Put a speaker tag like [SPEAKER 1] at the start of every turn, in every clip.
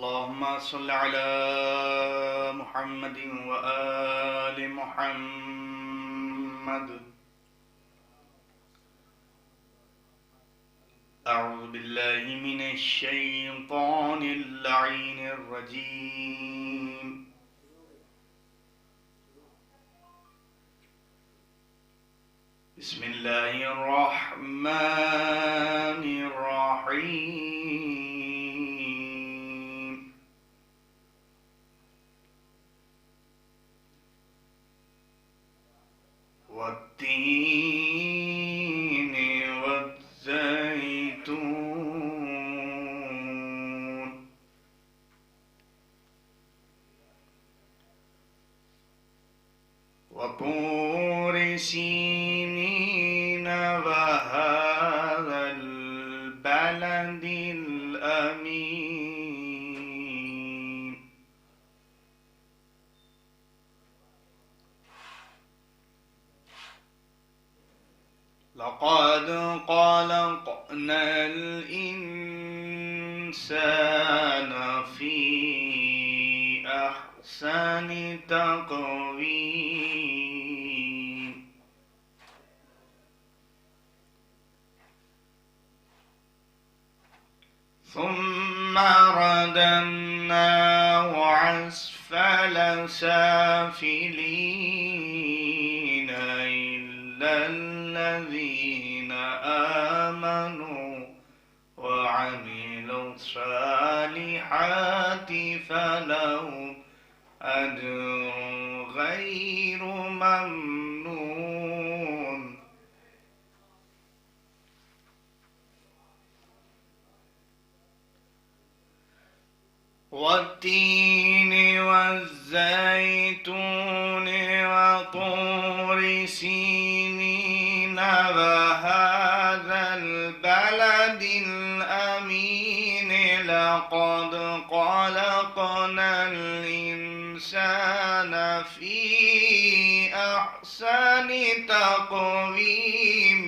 [SPEAKER 1] اللهم صل على محمد وآل محمد. أعوذ بالله من الشيطان اللعين الرجيم. بسم الله الرحمن الرحيم. والتين والزيتون وطور سينين وهذا البلد الأمين. لقد خلقنا الإنسان في أحسن تقويم. ثم رددناه أسفل سافلين إلا الذين آمنوا وعملوا الصالحات فلهم أجر غير ممنون. والتين والزيتون وطور سينين وهذا البلد الأمين. لقد خلقنا الإنسان في أحسن تقويم.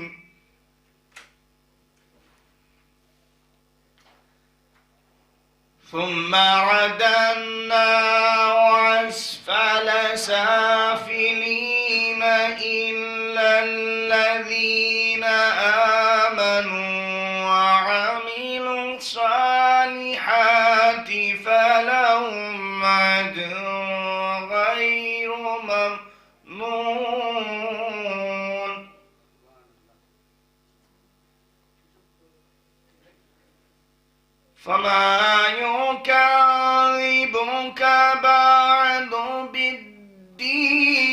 [SPEAKER 1] ثم رددناه أسفل سافلين إلا الذين آمنوا وعملوا الصالحات فلهم أجر غير ممنون. فما يكذبك بعد بالدين.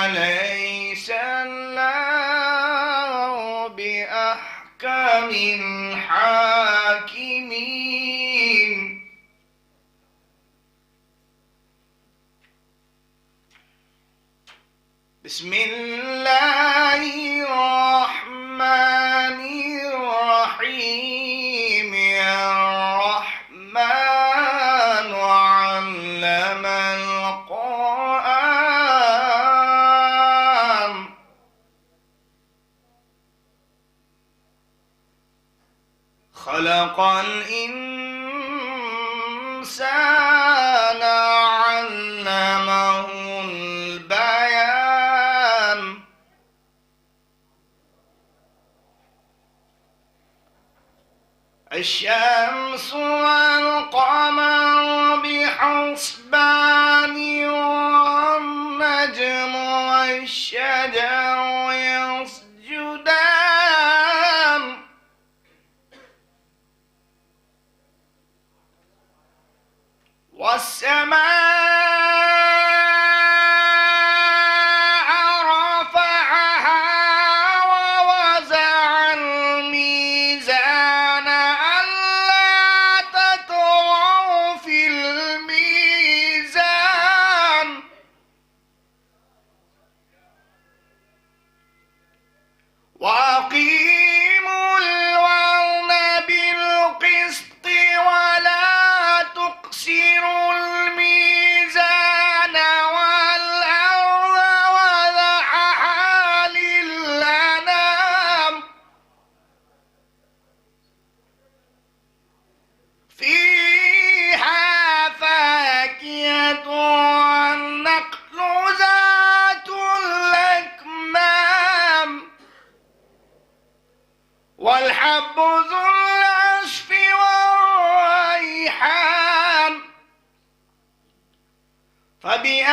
[SPEAKER 1] أليس الله بأحكم الحاكمين. بسم الله الرحمن الرحيم. الرحمن علم القرآن. خلق الإنسان علمه البيان. الشمس والقمر بحسبان والنجم والشجر يسجدان. والسماء رفعها ووزع الميزان ألا تطغوا في الميزان.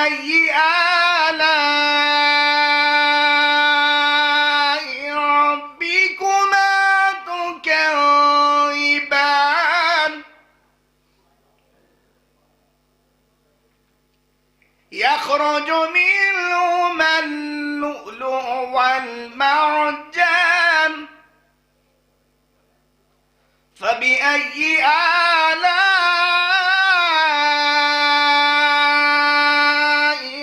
[SPEAKER 1] فبأي آلاء ربكما تكذبان يخرج منهما اللؤلؤ والمرجان فبأي آلاء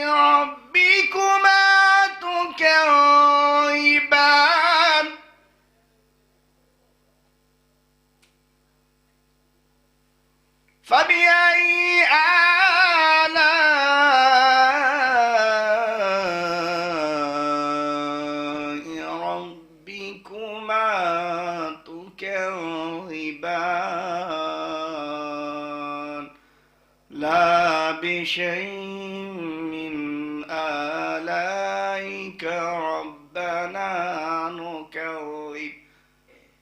[SPEAKER 1] ربكما تكذبان فبأي آلاء ربكما تكذبان لا بشيء من آلائك ربنا نكذب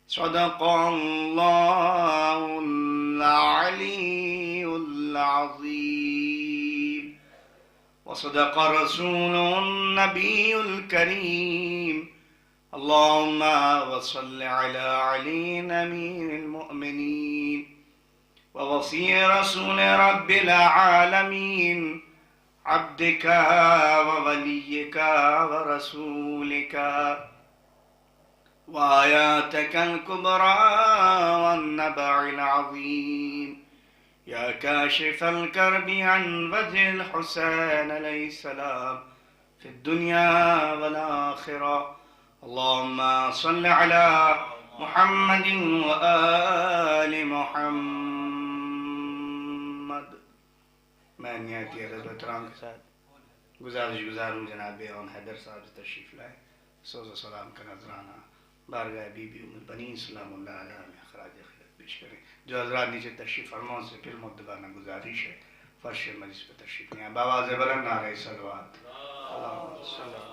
[SPEAKER 1] صدق الله العلي العظيم وصدق رسوله النبي الكريم اللهم وصل على علي أمير المؤمنين ووصي رسول رب العالمين عبدك ووليك ورسولك وآياتك الكبرى والنبع العظيم يا كاشف الكرب عن وجه الحسين عليه السلام في الدنيا والآخرة اللهم صل على محمد وآل محمد. میں نہایت عرض و احترام کے ساتھ گزار ہوں جناب اون حیدر صاحب سے تشریف لائے سوز و سلام کا نذرانہ بارگاہ بی بی ام البنین سلام اللہ علیہ میں خراج خدمت پیش کریں. جو حضرات نیچے تشریف فرماؤں سے پھر مدبانہ گزارش ہے فرش مجلس پہ تشریف لیں. بآواز بلند نعرہ صلوات اللہم صلی اللہ.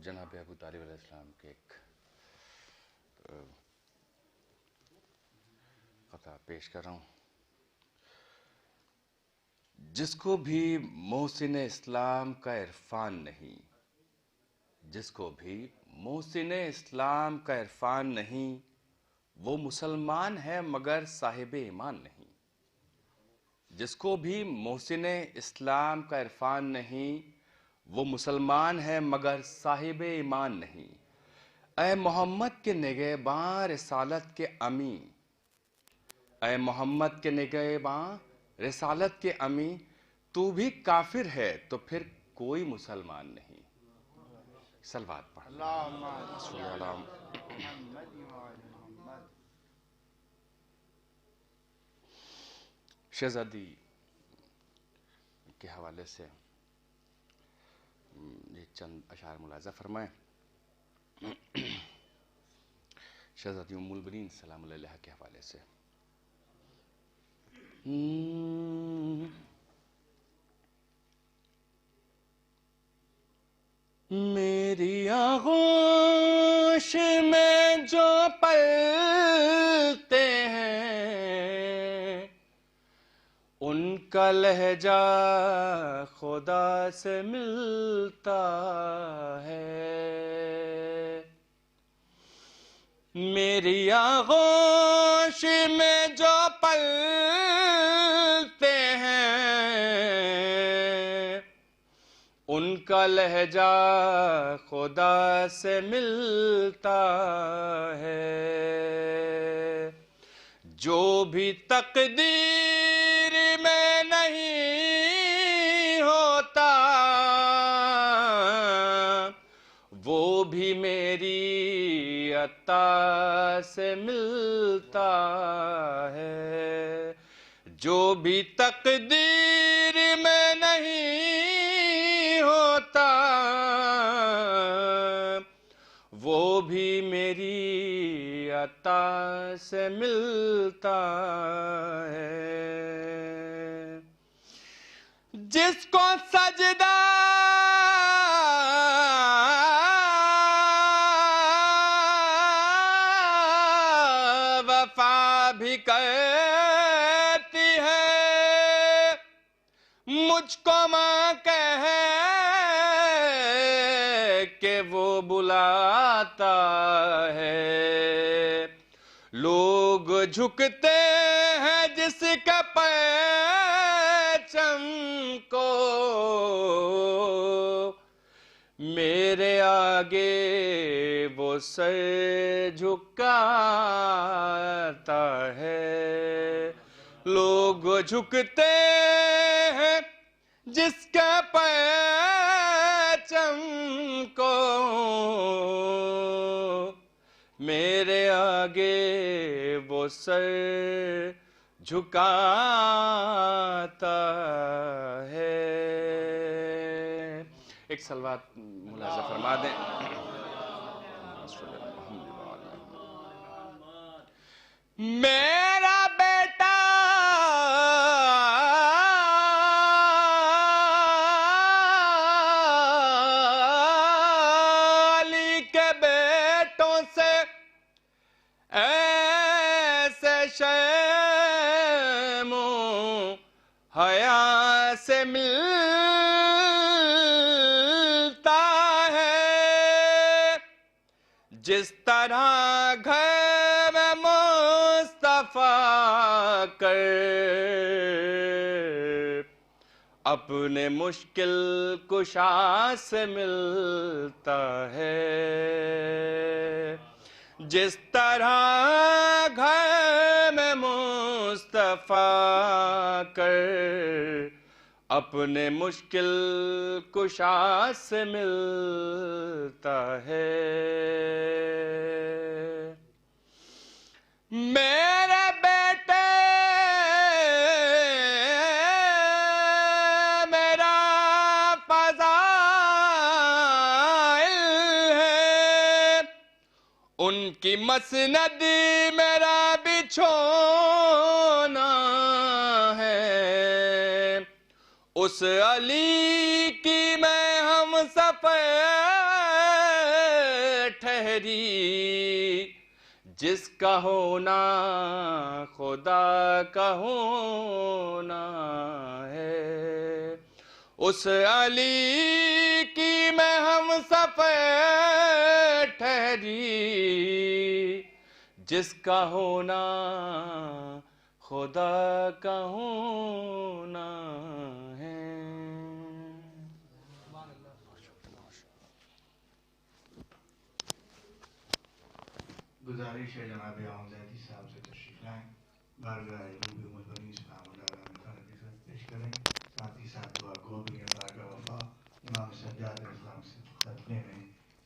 [SPEAKER 2] جناب ابو طالب علیہ السلام کے ایک قطعہ پیش کر رہا ہوں. جس کو بھی محسن اسلام کا عرفان نہیں، جس کو بھی محسن اسلام کا عرفان نہیں، وہ مسلمان ہے مگر صاحب ایمان نہیں. جس کو بھی محسن اسلام کا عرفان نہیں، وہ مسلمان ہے مگر صاحب ایمان نہیں. اے محمد کے نگہباں رسالت کے امین، اے محمد کے نگہباں رسالت کے امین، تو بھی کافر ہے تو پھر کوئی مسلمان نہیں. صلوات پڑھ شہزادی کے حوالے سے یہ چند اشعار ملاحظہ فرمائیں. شہزادی ام البنین سلام اللہ علیہ کے حوالے سے میری آغوش میں جو پلتے ہیں ان کا لہجہ خدا سے ملتا ہے. میری آغوش میں جو پلتے ہیں ان کا لہجہ خدا سے ملتا ہے. جو بھی تقدیر عطا سے ملتا ہے، جو بھی تقدیر میں نہیں ہوتا وہ بھی میری عطا سے ملتا ہے۔ جس کو سجدہ وفا بھی کہتی ہے، مجھ کو ماں کہے کہ وہ بلاتا ہے، لوگ جھکتے ہیں جس کا پرچم کو، میرے آگے وہ سر جھکاتا ہے، لوگ جھکتے ہیں جس کا پرچم کو، میرے آگے وہ سر جھکاتا ہے۔ ایک صلوات ملاحظہ فرما دیں۔ میرا بیٹا علی کے بیٹوں سے ایسے شرم و حیا سے ملتا ہے، جس طرح گھر میں مصطفیٰ کر اپنے مشکل کشا سے ملتا ہے، جس طرح گھر میں مصطفیٰ کر اپنے مشکل کشا سے ملتا ہے۔ میرے بیٹے میرا فضائل ہے، ان کی مسند میرا بچھونا ہے، اس علی کی میں ہم سفر ٹھہری، جس کا ہونا خدا کا ہونا ہے، اس علی کی میں ہم سفر ٹھہری، جس کا ہونا خدا کا ہونا ہے۔
[SPEAKER 1] گزارش ہے جناب عام زیدی صاحب سے تشریف لائیں، بارگاہ روبی مدنی اسلام اللہ تعالیٰ کی خدمت پیش کریں، ساتھ ہی ساتھ دعا گو بھی ہیں بارگاہ وفا امام سجاد اسلام سے خطبے میں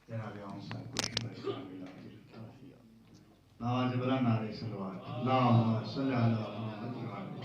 [SPEAKER 1] جناب عام صاحب کو شکر اسلام اللہ آواز بلند نعرہ صلوات اللہم صلی علی محمد و علی محمد۔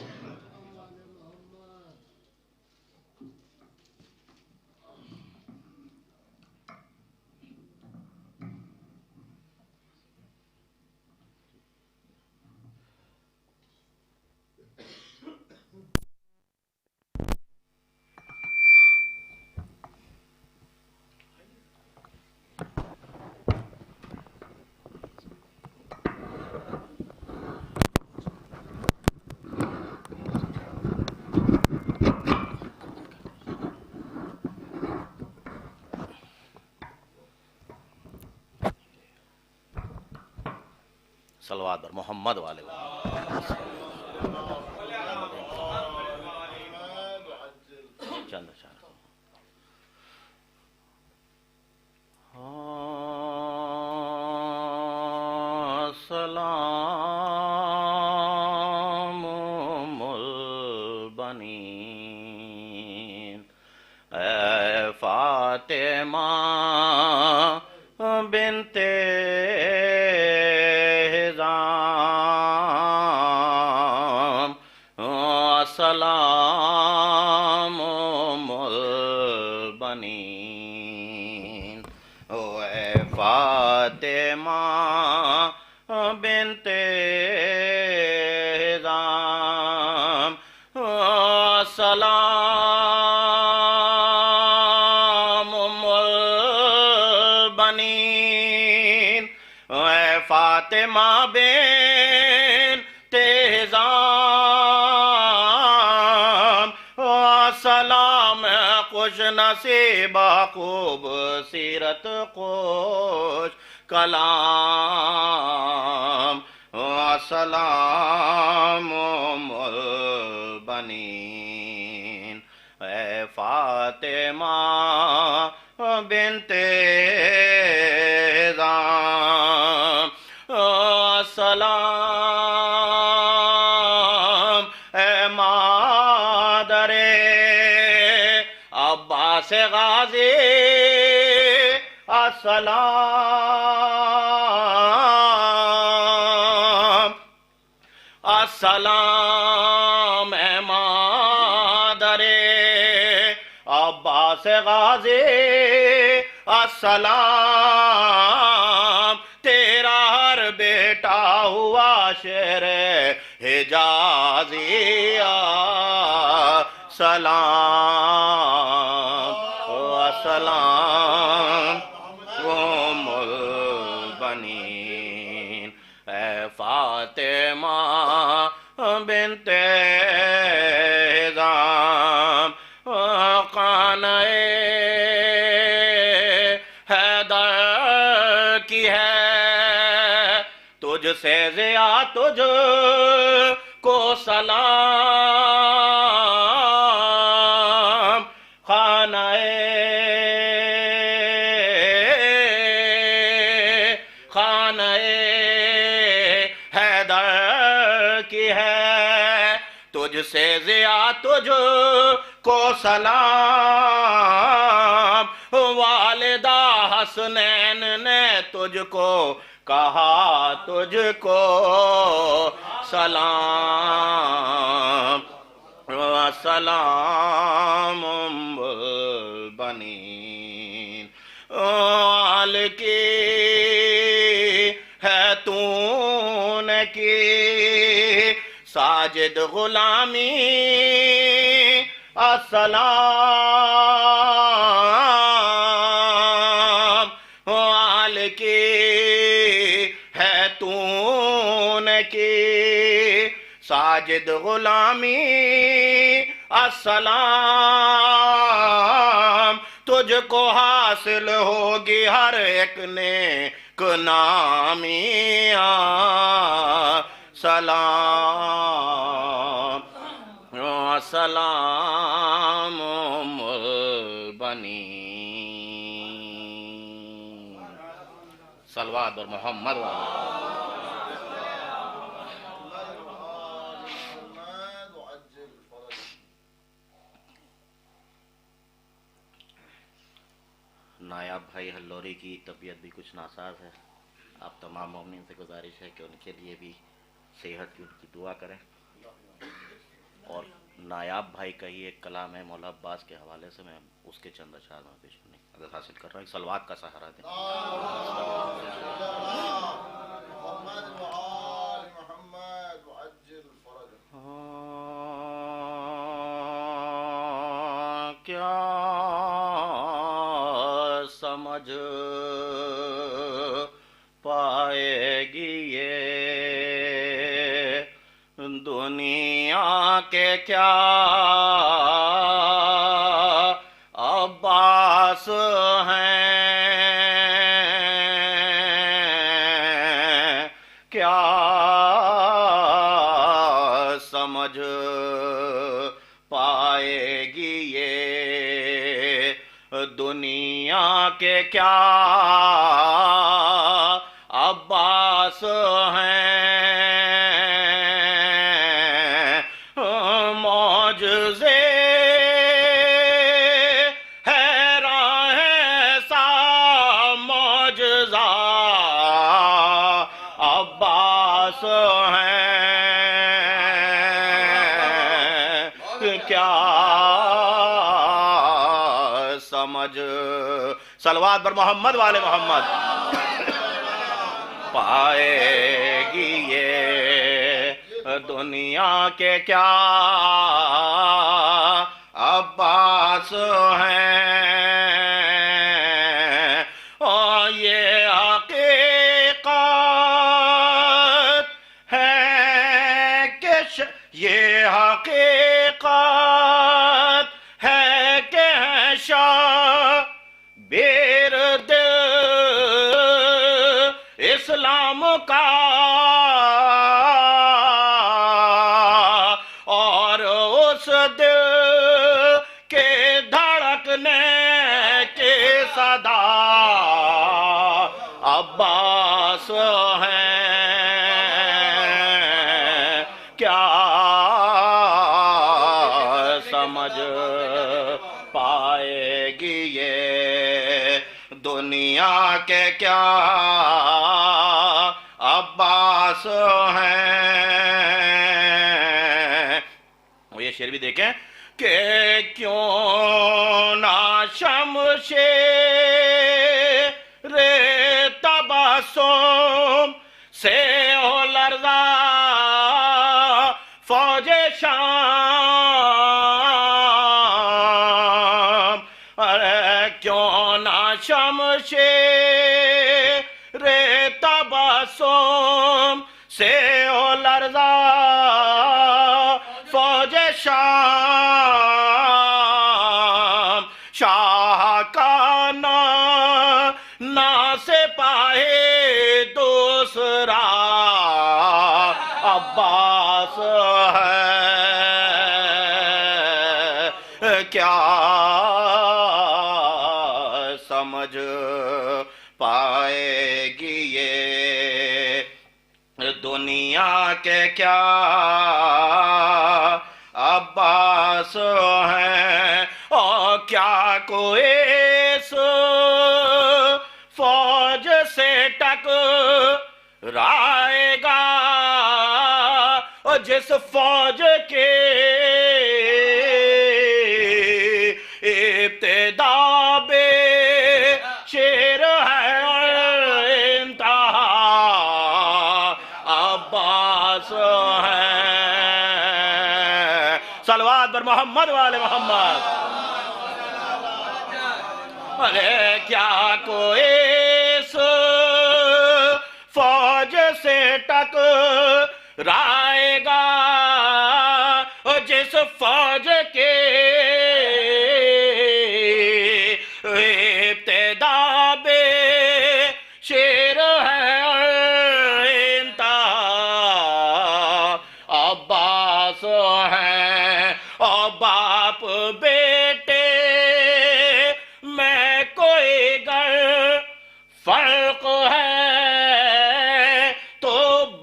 [SPEAKER 3] صلوات بر محمد والے چند سلام البنین اے فاطمہ بنت سلام البنین اے فاطمہ بنت ہزام سلام البنین اے فاطمہ بنت ہزام سلام خوش نصیبہ خوب سیرت خوش کلام سلام البنین اے فاطمہ بنت ہزام سلام اے مادر عباس غازی السلام السلام اے مادر عباس غازی السلام تیرا ہر بیٹا ہوا شیر حجازی سلام السلام البنین اے فاطمہ بنت ہزام خانہ حیدر کی ہے تجھ سے زیا تجھ کو سلام خانہ حیدر کی ہے تجھ سے زیا تجھ کو سلام والدہ حسنین نے تجھ کو کہا تجھ کو سلام سلام البنین آل کی ہے تو نے کی ساجد غلامی السلام آل کی ہے تو نے کی ساجد غلامی السلام تجھ کو حاصل ہوگی ہر ایک نیک نامی سلام سلام البنین صلوات اور محمد نایاب بھائی ہلوری کی طبیعت بھی کچھ ناساز ہے. آپ تمام مومنین سے گزارش ہے کہ ان کے لیے بھی صحت کی ان کی دعا کریں. اور نایاب بھائی کا ہی ایک کلام ہے مولا عباس کے حوالے سے، میں اس کے چند اشعار میں پیش کرنے کی عادت حاصل کر رہا ہوں. صلوات کا سہارا دیں. کیا سمجھ پائے گی یہ دنیا کے کیا عباس ہیں، کیا سمجھ پائے گی یہ دنیا کے کیا عباس ہیں. معجزے حیران ہے سا معجزہ عباس ہیں. صلوات پر محمد والے محمد پائے گی یہ دنیا کے کیا عباس ہیں اور یہ حقیقت ہے کہ یہ حقیقت ہے کہ شبیر اسلام کا اور اس دل کے دھڑکنے کی صدا عباس ہیں کیا سمجھ پائے گی یہ دنیا کے کیا عباس ہیں. وہ یہ شعر بھی دیکھیں کہ کیوں نہ شمشیر تبسم سے ہو لرزا فوج شام، ارے کیوں نہ شمشیر تبسم سے ہو لرزا فوج شام، شاہ کا نا سپاہی دوسرا عباس ہے کیا سمجھ پائے گی یہ دنیا کے کیا عباس ہیں اور کیا کوئی اس فوج سے ٹکرائے گا اور جس فوج کے ابتدا بے شیر ہے انتہا عباس ہیں. صلوات پر محمد والے محمد. ارے کیا کوئی اس فوج سے ٹکرائے گا اور جس فوج کے ابتدا بے شیر ہے انتہا عباس ہیں اور باپ بیٹے میں کوئی گر فرق ہے تو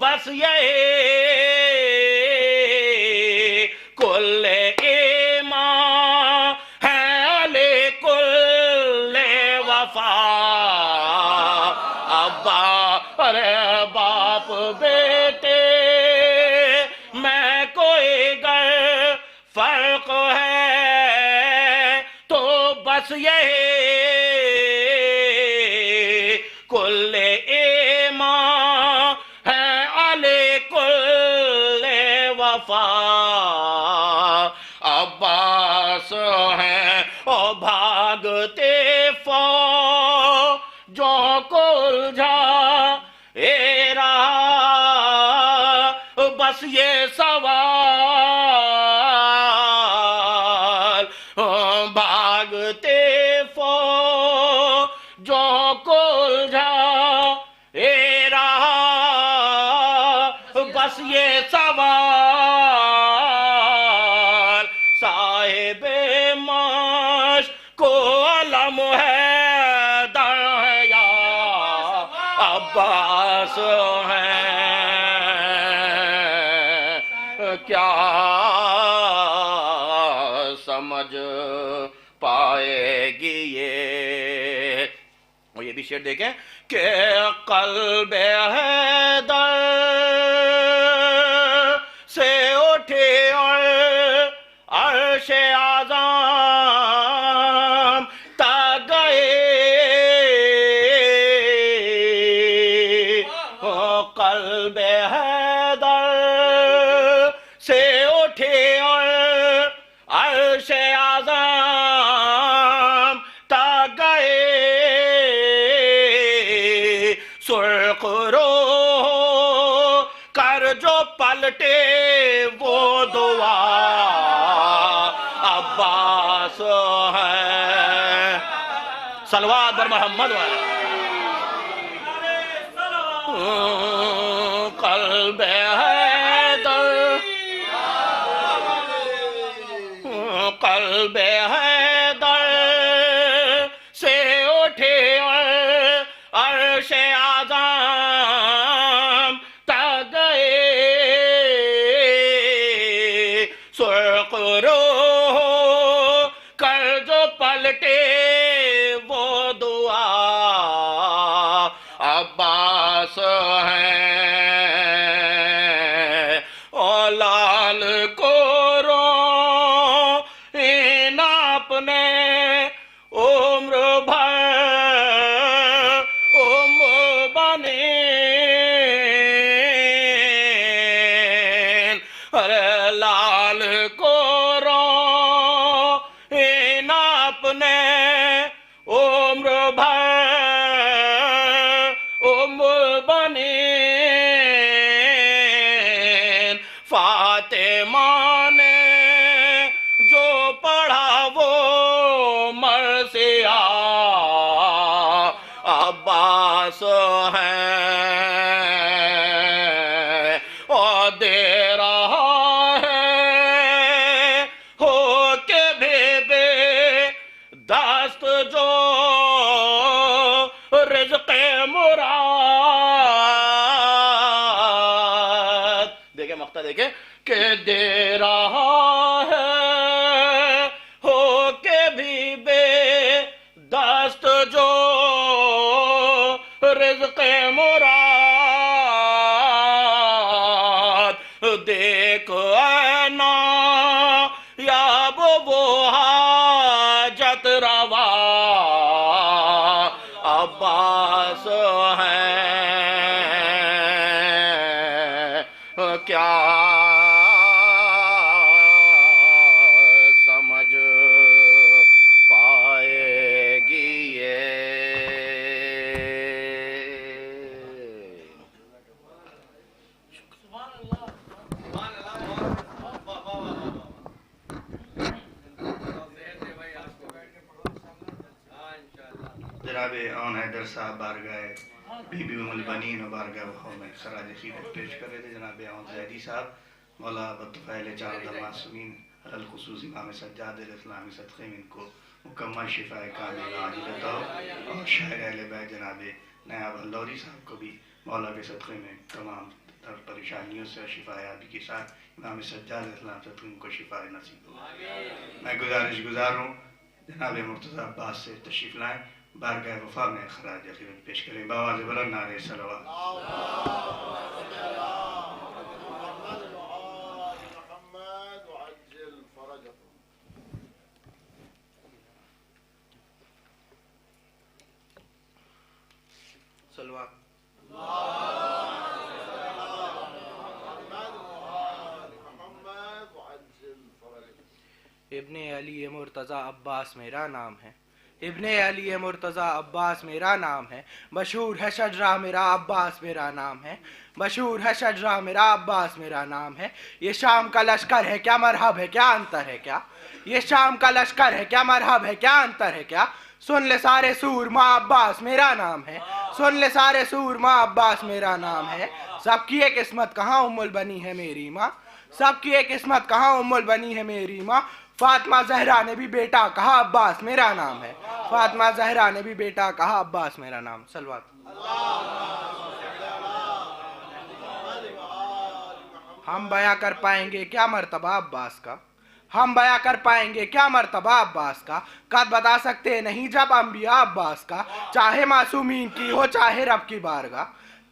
[SPEAKER 3] بس یہی کل ایمان ہے علی کل وفا. ابا ارے باپ بیٹے میں کوئی گر فرق ہے تو بس یہی کل ایمان ہے علی کل وفا. عباس ہیں اور بھاگتے فوجوں کو الجھا رہا بس یہ سوال بھاگتے فوجوں کو الجھا رہا بس یہ سوال صاحب مشق کو علم ہے در یا عباس ہیں کیا سمجھ پائے گی یہ. اور یہ بھی شعر دیکھیں کہ قلب حیدر سے اٹھے اور عرش اعظم تا گئے قلب حیدر سے اٹھے اور عرش اعظم تک گئے سرخ روح کر جو پلٹے وہ دعا عباس ہے صلوات بر محمد والا قلب حیدر قلب حیدر سے اٹھے اور عرش اعظم تک گئے سرخ روح کر جو پلٹے وہ دعا عباس ہیں اور لال کو روئیں اپنے عمر بھر بنین ارے لال کو روئیں اپنے عمر بھر بنین فاطمہ نے جو پڑھا وہ مرثیہ عباس ہیں اور دے رہا ہے ہو کے بھی بے دست جو رزق مراد دیکھیں مقطع دیکھیں کہ دے رہا ہے ہو کے بھی بے دست جو رزق مراد دیکھ اینا یا وہ حاجت روا عباس ہیں کیا سمجھ پائے گی یہ
[SPEAKER 1] جناب اون حیدر صاحب بارگاہ بی بی ام البنین و بارگاہ وفا میں خراج عقیدت پیش کر رہے تھے جناب اون زیدی صاحب مولا بطفیل چارد معصومین الخصوص امام سجاد الاسلامی صدقے میں ان کو مکمل شفاء کامل عاجل عطا ہو اور شاعر اہل بیت جناب نایاب اللوری صاحب کو بھی مولا کے صدقے میں تمام تر پریشانیوں سے شفاء یابی کے ساتھ امام سجاد الاسلام صدقے ان کو شفاء نصیب ہو میں گزارش گزار ہوں جناب مرتضی عباس سے تشریف لائیں بارگاہ وفا میں خراج عقیدت پیش کریں بآواز بلند نعرہ صلوات صلوات
[SPEAKER 4] ابن علی مرتضی عباس میرا نام ہے ابن علی مرتضی عباس میرا نام ہے مشہور ہے شجرہ میرا عباس میرا نام ہے مشہور ہے شجرہ میرا عباس میرا نام ہے یہ شام کا لشکر ہے کیا مرحب ہے کیا انتر ہے کیا یہ شام کا لشکر ہے کیا مرحب ہے کیا انتر ہے کیا سن لے سارے سور ماں عباس میرا نام ہے سن لے سارے سور ماں عباس میرا نام ہے سب کی ایک قسمت کہاں ام البنی ہے میری ماں سب کی ایک قسمت کہاں ام البنی ہے میری ماں فاطمہ زہرا نے بھی بیٹا کہا عباس میرا نام ہے فاطمہ زہرا نے بھی بیٹا کہا عباس میرا نام صلوات ہم بیاں کر پائیں گے کیا مرتبہ عباس کا ہم بیاں کر پائیں گے کیا مرتبہ عباس کا قد بتا سکتے نہیں جب انبیاء عباس کا چاہے معصومین کی ہو چاہے رب کی بارگاہ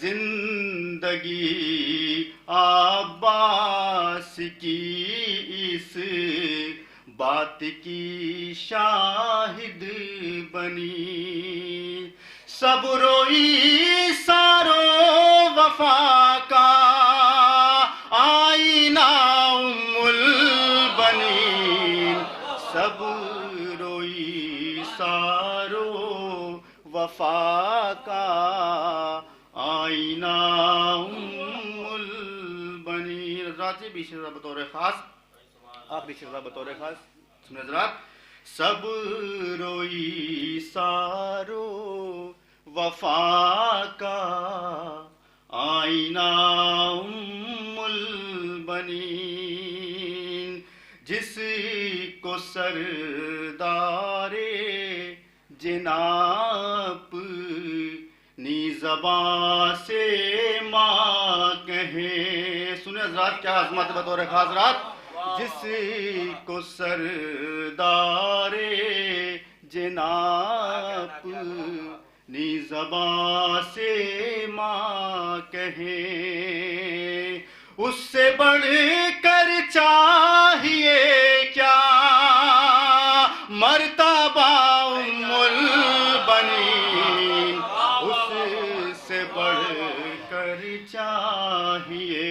[SPEAKER 1] زندگی عباس کی اس بات کی شاہد بنی، سب روئی سارو وفا کا آئینہ ام البنین، سب روئی سارو وفا کا آئینہ ام البنین۔ حضرات یہ بھی شعر بطور خاص، آخری شعر بطور خاص سنیں حضرات۔ سب روئی سارو وفا کا آئینہ ام البنین، جس کو سردار جناب نی زباں سے ماں کہیں۔ سنیں حضرات کیا عظمت بطور خاص رات، جس کو سردار جناب نی زباں سے ماں کہیں، اس سے بڑھ کر چاہیے کیا مرتبہ ام البنین، اس سے بڑھ کر چاہیے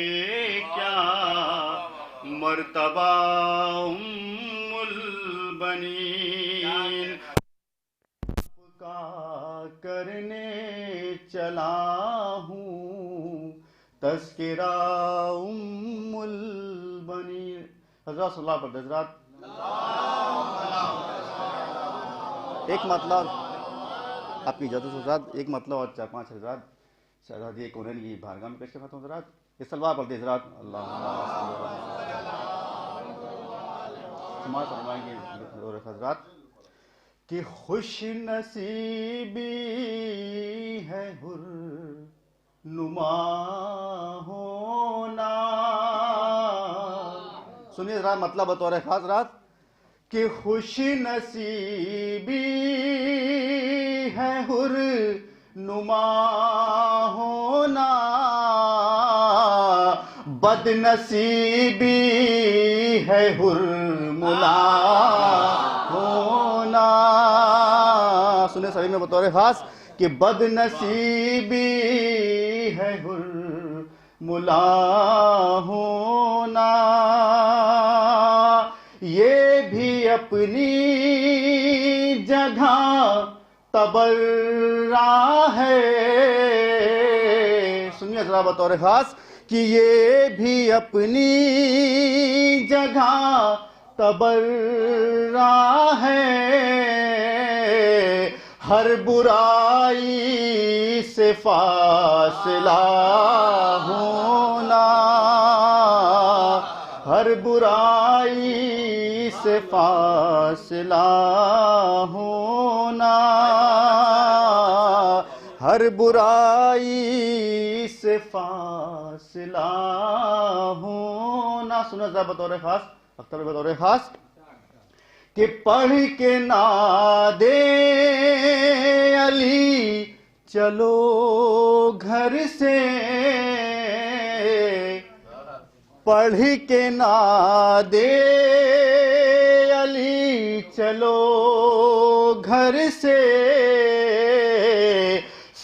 [SPEAKER 1] کیا مرتبہ ام البنین۔ کا کرنے چلا ہوں تذکرہ ام البنین۔ حضرات صلی اللہ پر حضرات ایک مطلب آپ کی اجازت حضرات، ایک مطلب اور 4-5 حضرات شہزادی کونین کی بارگاہ میں پیش کرتا ہوں حضرات۔ اس سلوات پڑھتے حضرات، اللہ سماعت فرمائیں گے حضرات کہ خوش نصیبی ہے حر نما ہونا۔ سنیے ذرا مطلب بطور خاص رات کہ خوش نصیبی ہے حر نما ہونا، بد نصیبی ہے حر ملا ہونا۔ سنیں سبھی میں بطور خاص کہ بد نصیبی ہے حر ملا ہونا، یہ بھی اپنی جگہ تبرہ ہے۔ سنیے ذرا بطور خاص کہ یہ بھی اپنی جگہ تبرہ ہے، ہر برائی سے فاصلہ ہونا، ہر برائی سے فاصلہ ہونا، ہر برائی سے فاصلہ ہونا۔ سنیں ذرا بطور خاص، اختر بطور خاص کہ پڑھ کے ناد علی چلو گھر سے، پڑھ کے ناد علی چلو گھر سے،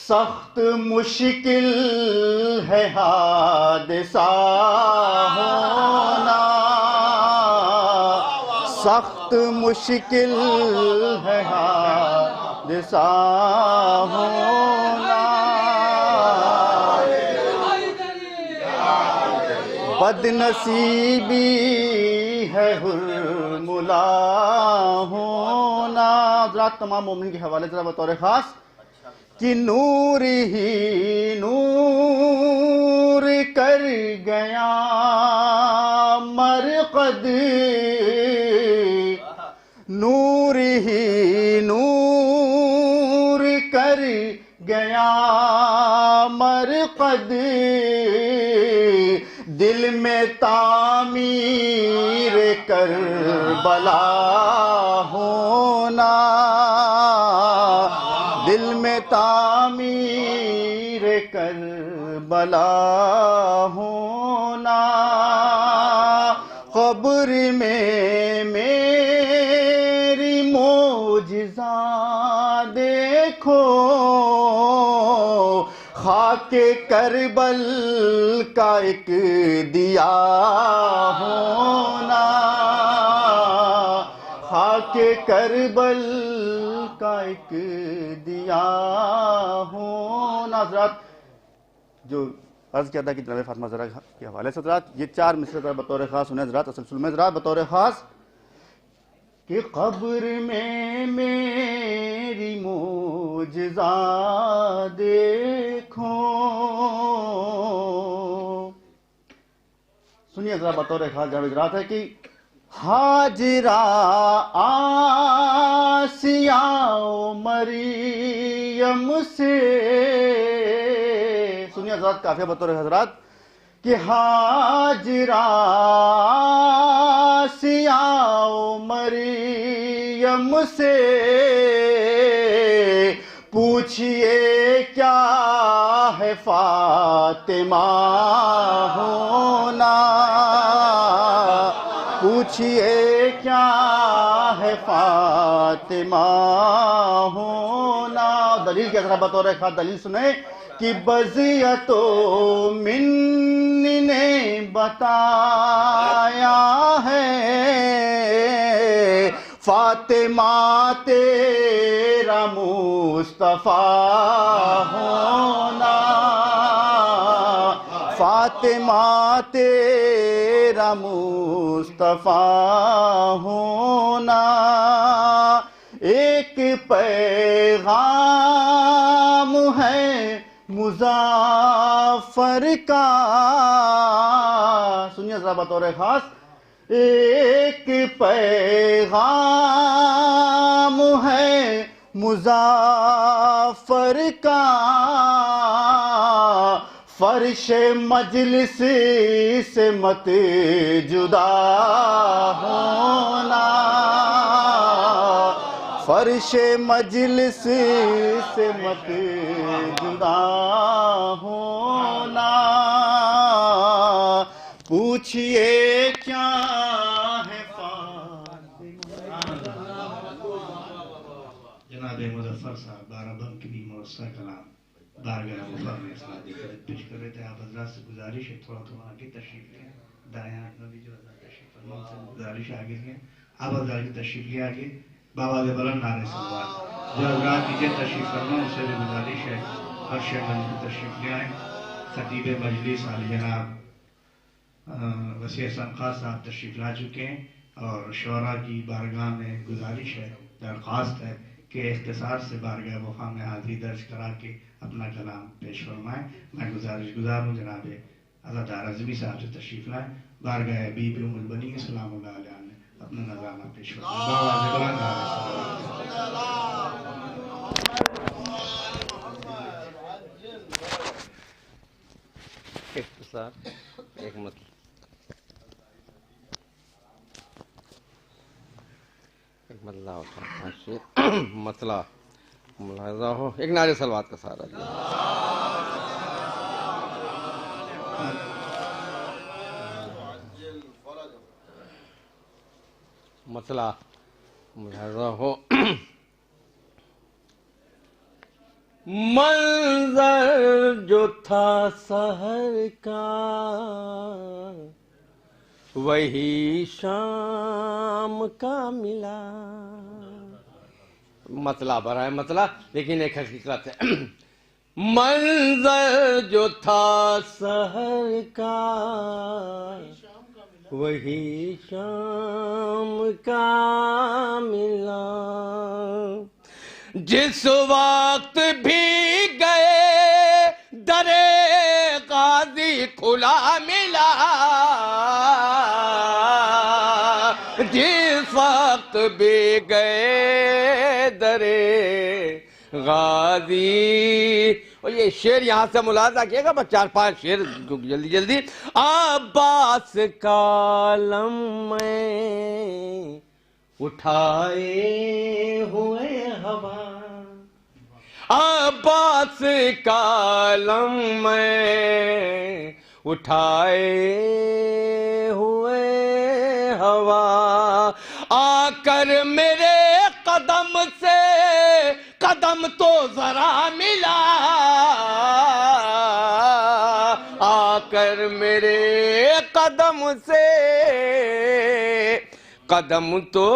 [SPEAKER 1] سخت مشکل ہے حادثہ ہونا، سخت مشکل ہے حادثہ ہونا، بد نصیبی ہے حر ملا ہونا۔ حضرات تمام مومن کے حوالے ذرا بطور خاص کہ نور ہی نور کر گیا مرقد، نور ہی نور کر گیا مرقد، دل میں تعمیر کربلا ہونا، دل میں تعمیر کر
[SPEAKER 5] کربلا ہونا، قبر میں میری معجزہ دیکھو، خاک کربل کا ایک دیا ہونا، خاک کربل کا ایک دیا ہونا۔ حضرات جو عرض کیا تھا کہ جناب فاطمہ زہرا کے حوالے سے، حضرات یہ 4 مصرع بطور خاص سنیں حضرات، اصل سلم حضرات بطور خاص کہ قبر میں میری معجزہ دیکھو، سنیے حضرات بطور خاص جناب حضرات ہے کہ ہاجرہ آسیہ و مریم سے، سنیے حضرات کافیہ بطور حضرات کہ ہاجرہ آسیہ و مریم سے پوچھئے کیا ہے فاطمہ ہونا، پوچھئے کیا ہے فاطمہ ہونا۔ دلیل کیا ذرا بطور خاص دلیل سنیں کہ بضیۃ منی نے بتایا ہے، فاطمہ تیرا مصطفیٰ ہونا، فاطمہ تیرا مصطفیٰ ہونا، ایک پیغام ہے مظفر کا، سنیے ذرا بطور خاص، ایک پیغام ہے مظفر کا، فرش مجلس سے مت جدا ہونا، فرش مجلس سے مت جدا ہونا، پوچھئے کیا ہے
[SPEAKER 1] جناب مظفر صاحب بارہ بنک بھی مؤثر کلام بارگاہ مظفر میں اسناد خدمت پیش کر رہے تھے۔ آپ حضرات سے گزارش ہے تھوڑا تھوڑا آگے تشریف لیں، دائیں ہاتھ میں بھی جو حضرات تشریف فرما سے گزارش آگے لیں، آپ حضرات کی تشریف لیں آگے، بابا دے بلند نعرے صلوات، جو حضرات نیچے تشریف فرما ان سے بھی گزارش ہے عرش منج کی تشریف لے آئیں۔ خطیب مجلس عالی جناب وسیع احسان خان صاحب تشریف لا چکے ہیں، اور شعراء کی بارگاہ میں گزارش ہے، درخواست ہے کہ اختصار سے بارگاہ وفا میں حاضری درج کرا کے اپنا کلام پیش فرمائیں۔ میں گزار ہوں جناب عزادار اعظمی صاحب سے تشریف لائیں، بارگاہ بی بی ام البنین سلام اللہ علیہ نے اپنا نظرانہ پیش فرمائیں۔
[SPEAKER 6] اختصار ایک مسئلہ ہوتا ہے، مسئلہ ملاحظہ ہو، ایک نعرے صلوات کا سہارا دیا۔ مسئلہ ملاحظہ ہو، منظر جو تھا سحر کا وہی شام کا ملا، مسئلہ برائے مسئلہ لیکن ایک حقیقت ہے، منظر جو تھا سحر کا وہی شام کا ملا، جس وقت بھی گئے در غازی کھلا ملا، جس وقت بھی گئے در غازی، اور یہ شعر یہاں سے ملاحظہ کیے گا، بس 4-5 شعر جلدی جلدی۔ عباس کا علم میں اٹھائے ہوئے ہوا، عباس کا علم میں اٹھائے ہوئے ہوا، آ کر میرے قدم سے قدم تو ذرا ملا، آ کر میرے قدم سے قدم تو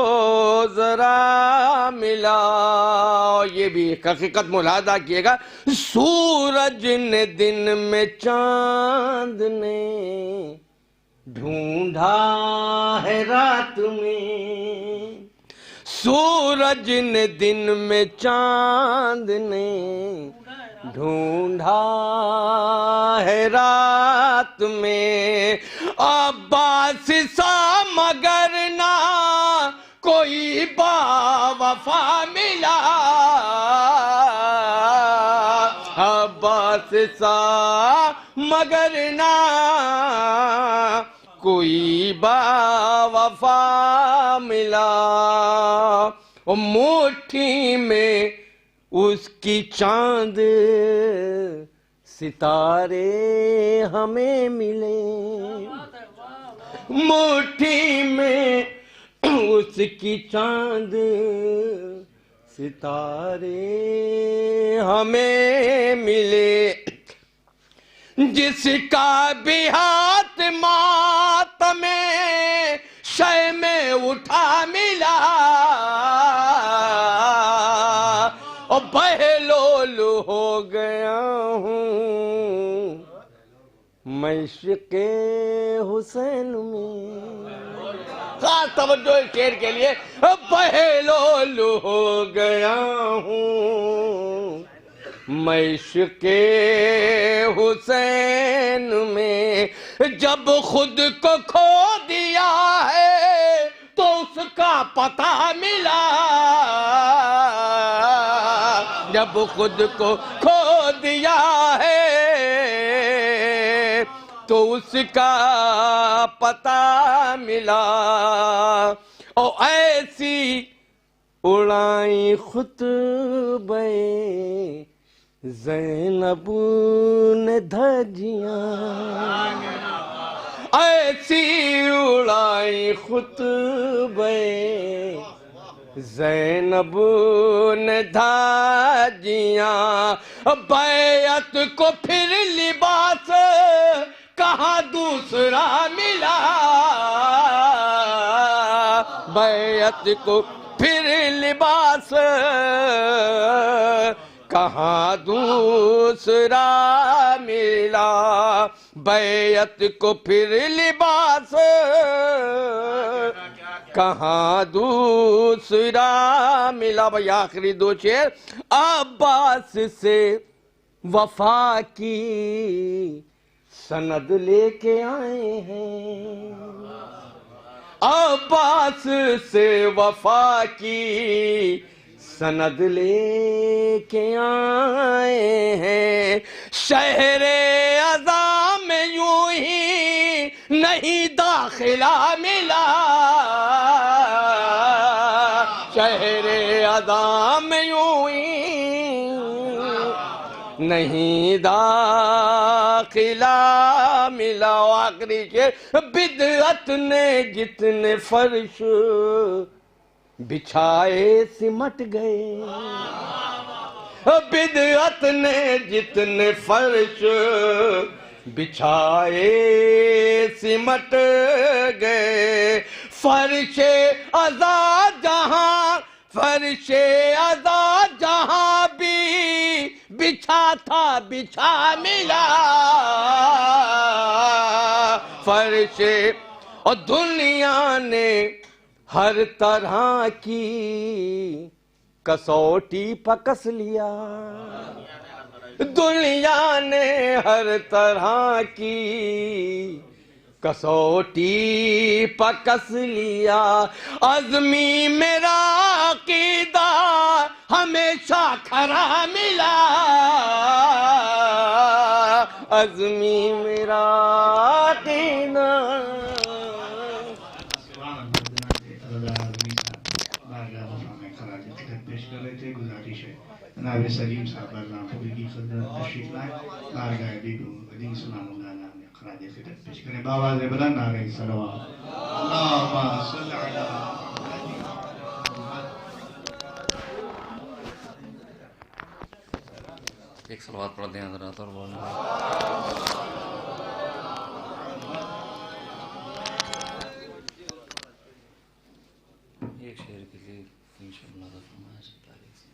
[SPEAKER 6] ذرا ملا۔ یہ بھی ایک حقیقت ملاحظہ کیے گا، سورج نے دن میں چاند نے ڈھونڈا ہے رات میں، سورج نے دن میں چاند نے ڈھونڈا ہے رات میں، عباس سا مگر نہ کوئی با وفا ملا، عباس سا مگر نہ کوئی با وفا ملا، اور مٹھی میں اس کی چاند ستارے ہمیں ملے، مٹھی میں اس کی چاند ستارے ہمیں ملے، جس کا بھی ہاتھ ماتم شے میں اٹھا ملا، اور بہلول ہو گیا ہوں میں عشق حسین میں، خاص توجہ اس شعر کے لیے، بہلول ہو گیا ہوں میں عشق حسین میں، جب خود کو کھو دیا ہے تو اس کا پتہ ملا، جب خود کو کھو دیا ہے تو اس کا پتہ ملا، اور ایسی اڑائیں خطبے زینب نے دھجیاں، ایسی اڑائیں خطبے زینب نے دھجیاں، بیعت کو پھر لباس کہاں دوسرا ملا، بیعت کو پھر لباس کہاں دوسرا ملا، بیعت کو پھر لباس کہاں دوسرا ملا۔ بھئی آخری دو شعر، عباس سے وفا کی سند لے کے آئے ہیں، عباس سے وفا کی سند لے کے آئے ہیں، شہر عزا میں یوں ہی نہیں داخلہ ملا، شہر عزا میں یوں ہی نہیں داخلہ ملا۔ آخری شعر، بدعت نے جتنے فرش بچھائے سمٹ گئے، بدعت نے جتنے فرش بچھائے سمٹ گئے، فرش عزا جہاں، فرش عزا جہاں بھی بچھا تھا بچھا ملا، فرش اور دنیا نے ہر طرح کی کسوٹی پکس لیا، دنیا نے ہر طرح کی کسوٹی پکس لیا، عزمی میرا عقیدہ ہمیشہ کھرا ملا، عزمی میرا عقیدہ۔
[SPEAKER 1] پیش کر رہے تھے، گزارش ہے جناب سلیم صاحب برنامپوری کی خدمت تشریف لائیں. بارگاہ بی بی مدین سنا مولانا نے خراج خدمت پیش کریں. بآواز بلند نعرہ صلوات. اللہم صل علی
[SPEAKER 2] ایک صلوات پڑھ دیں حضرات اور بولنا. ایک شعر کے لیے انشاءاللہ فرمایا تاریخ سے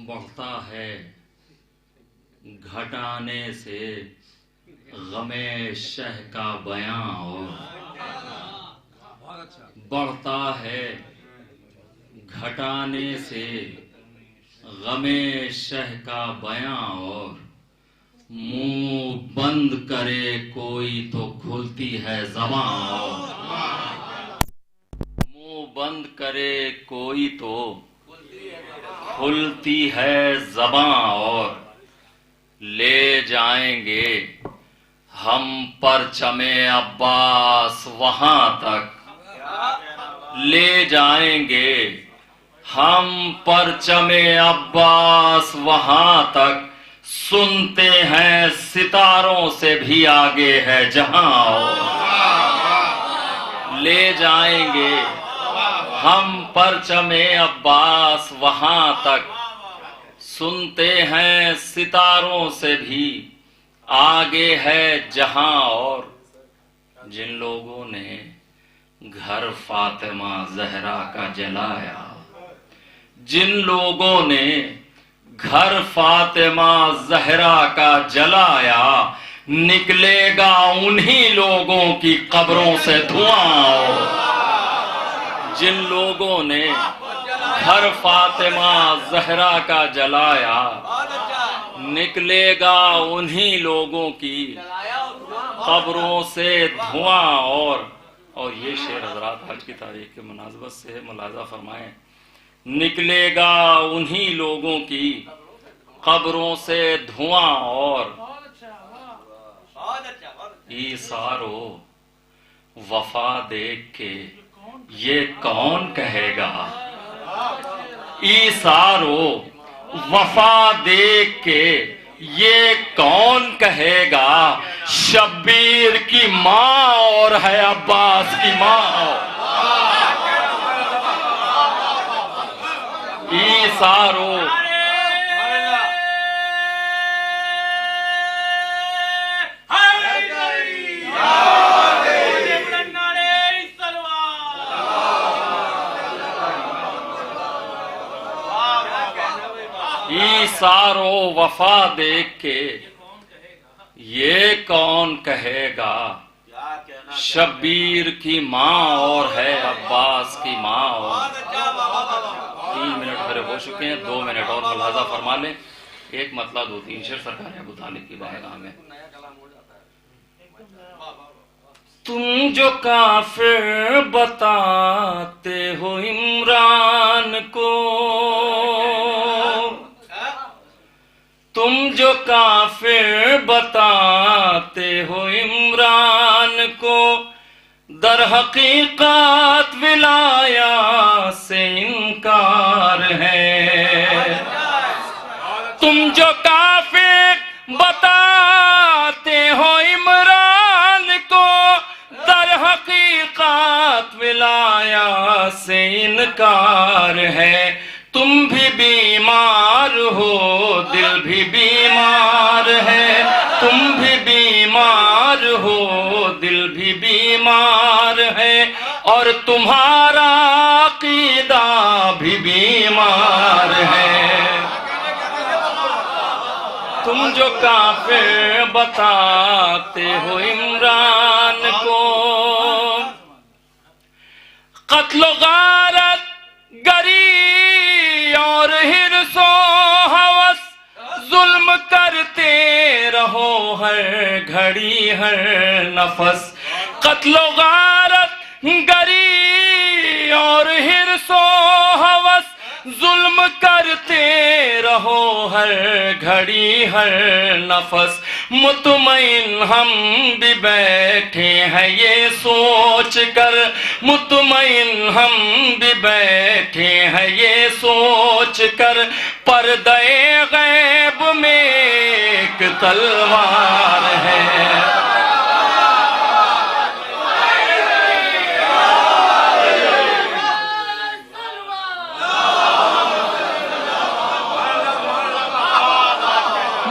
[SPEAKER 2] بڑھتا ہے گھٹانے سے غم شہ کا بیاں اور بڑھتا ہے گھٹانے سے غم شہ کا بیاں اور منہ بند کرے کوئی تو کھلتی ہے زباں اور منہ بند کرے کوئی تو کھلتی ہے زباں اور لے جائیں گے ہم پرچم عباس وہاں تک لے جائیں گے ہم پرچم عباس وہاں تک سنتے ہیں ستاروں سے بھی آگے ہے جہاں لے جائیں گے ہم پرچم عباس وہاں تک سنتے ہیں ستاروں سے بھی آگے ہے جہاں اور جن لوگوں نے گھر فاطمہ زہرا کا جلایا جن لوگوں نے گھر فاطمہ زہرا کا جلایا نکلے گا انہی لوگوں کی قبروں سے دھواں جن لوگوں نے گھر فاطمہ زہرا کا جلایا نکلے گا انہی لوگوں کی قبروں سے دھواں اور یہ شعر حضرات حج کی تاریخ کے مناسبت سے ملاحظہ فرمائیں نکلے گا انہی لوگوں کی قبروں سے دھواں اور ایثارو وفا دیکھ کے یہ کون کہے گا ایثارو وفا دیکھ کے یہ کون کہے گا شبیر کی ماں اور ہے عباس کی ماں ایثارو ایثارو وفا دیکھ کے یہ کون کہے گا شبیر کی ماں اور ہے عباس کی ماں اور 3 منٹ پھر ہو چکے ہیں 2 منٹ اور ملاحظہ فرما لیں ایک مطلب 2-3 شعر سرکار ابو طالب کی بارگاہ میں تم جو کافر بتاتے ہو عمران کو تم جو کافر بتاتے ہو عمران کو در حقیقت ولایا سے انکار ہے تم جو کافر بتاتے ہو عمران کو در حقیقت ولایا سے انکار ہے تم بھی بیمار ہو دل بھی بیمار ہے تم بھی بیمار ہو دل بھی بیمار ہے اور تمہارا عقیدہ بھی بیمار ہے تم جو کافر بتاتے ہو عمران کو قتل و غارت گری اور حرص و ہوس ظلم کرتے رہو ہر گھڑی ہر نفس قتل و غارت گری اور حرص و ہوس ظلم کرتے رہو ہر گھڑی ہر نفس مطمئن ہم بھی بیٹھے ہیں یہ سوچ کر، مطمئن ہم بھی بیٹھے ہیں یہ سوچ کر، پردہ غیب میں ایک تلوار ہے۔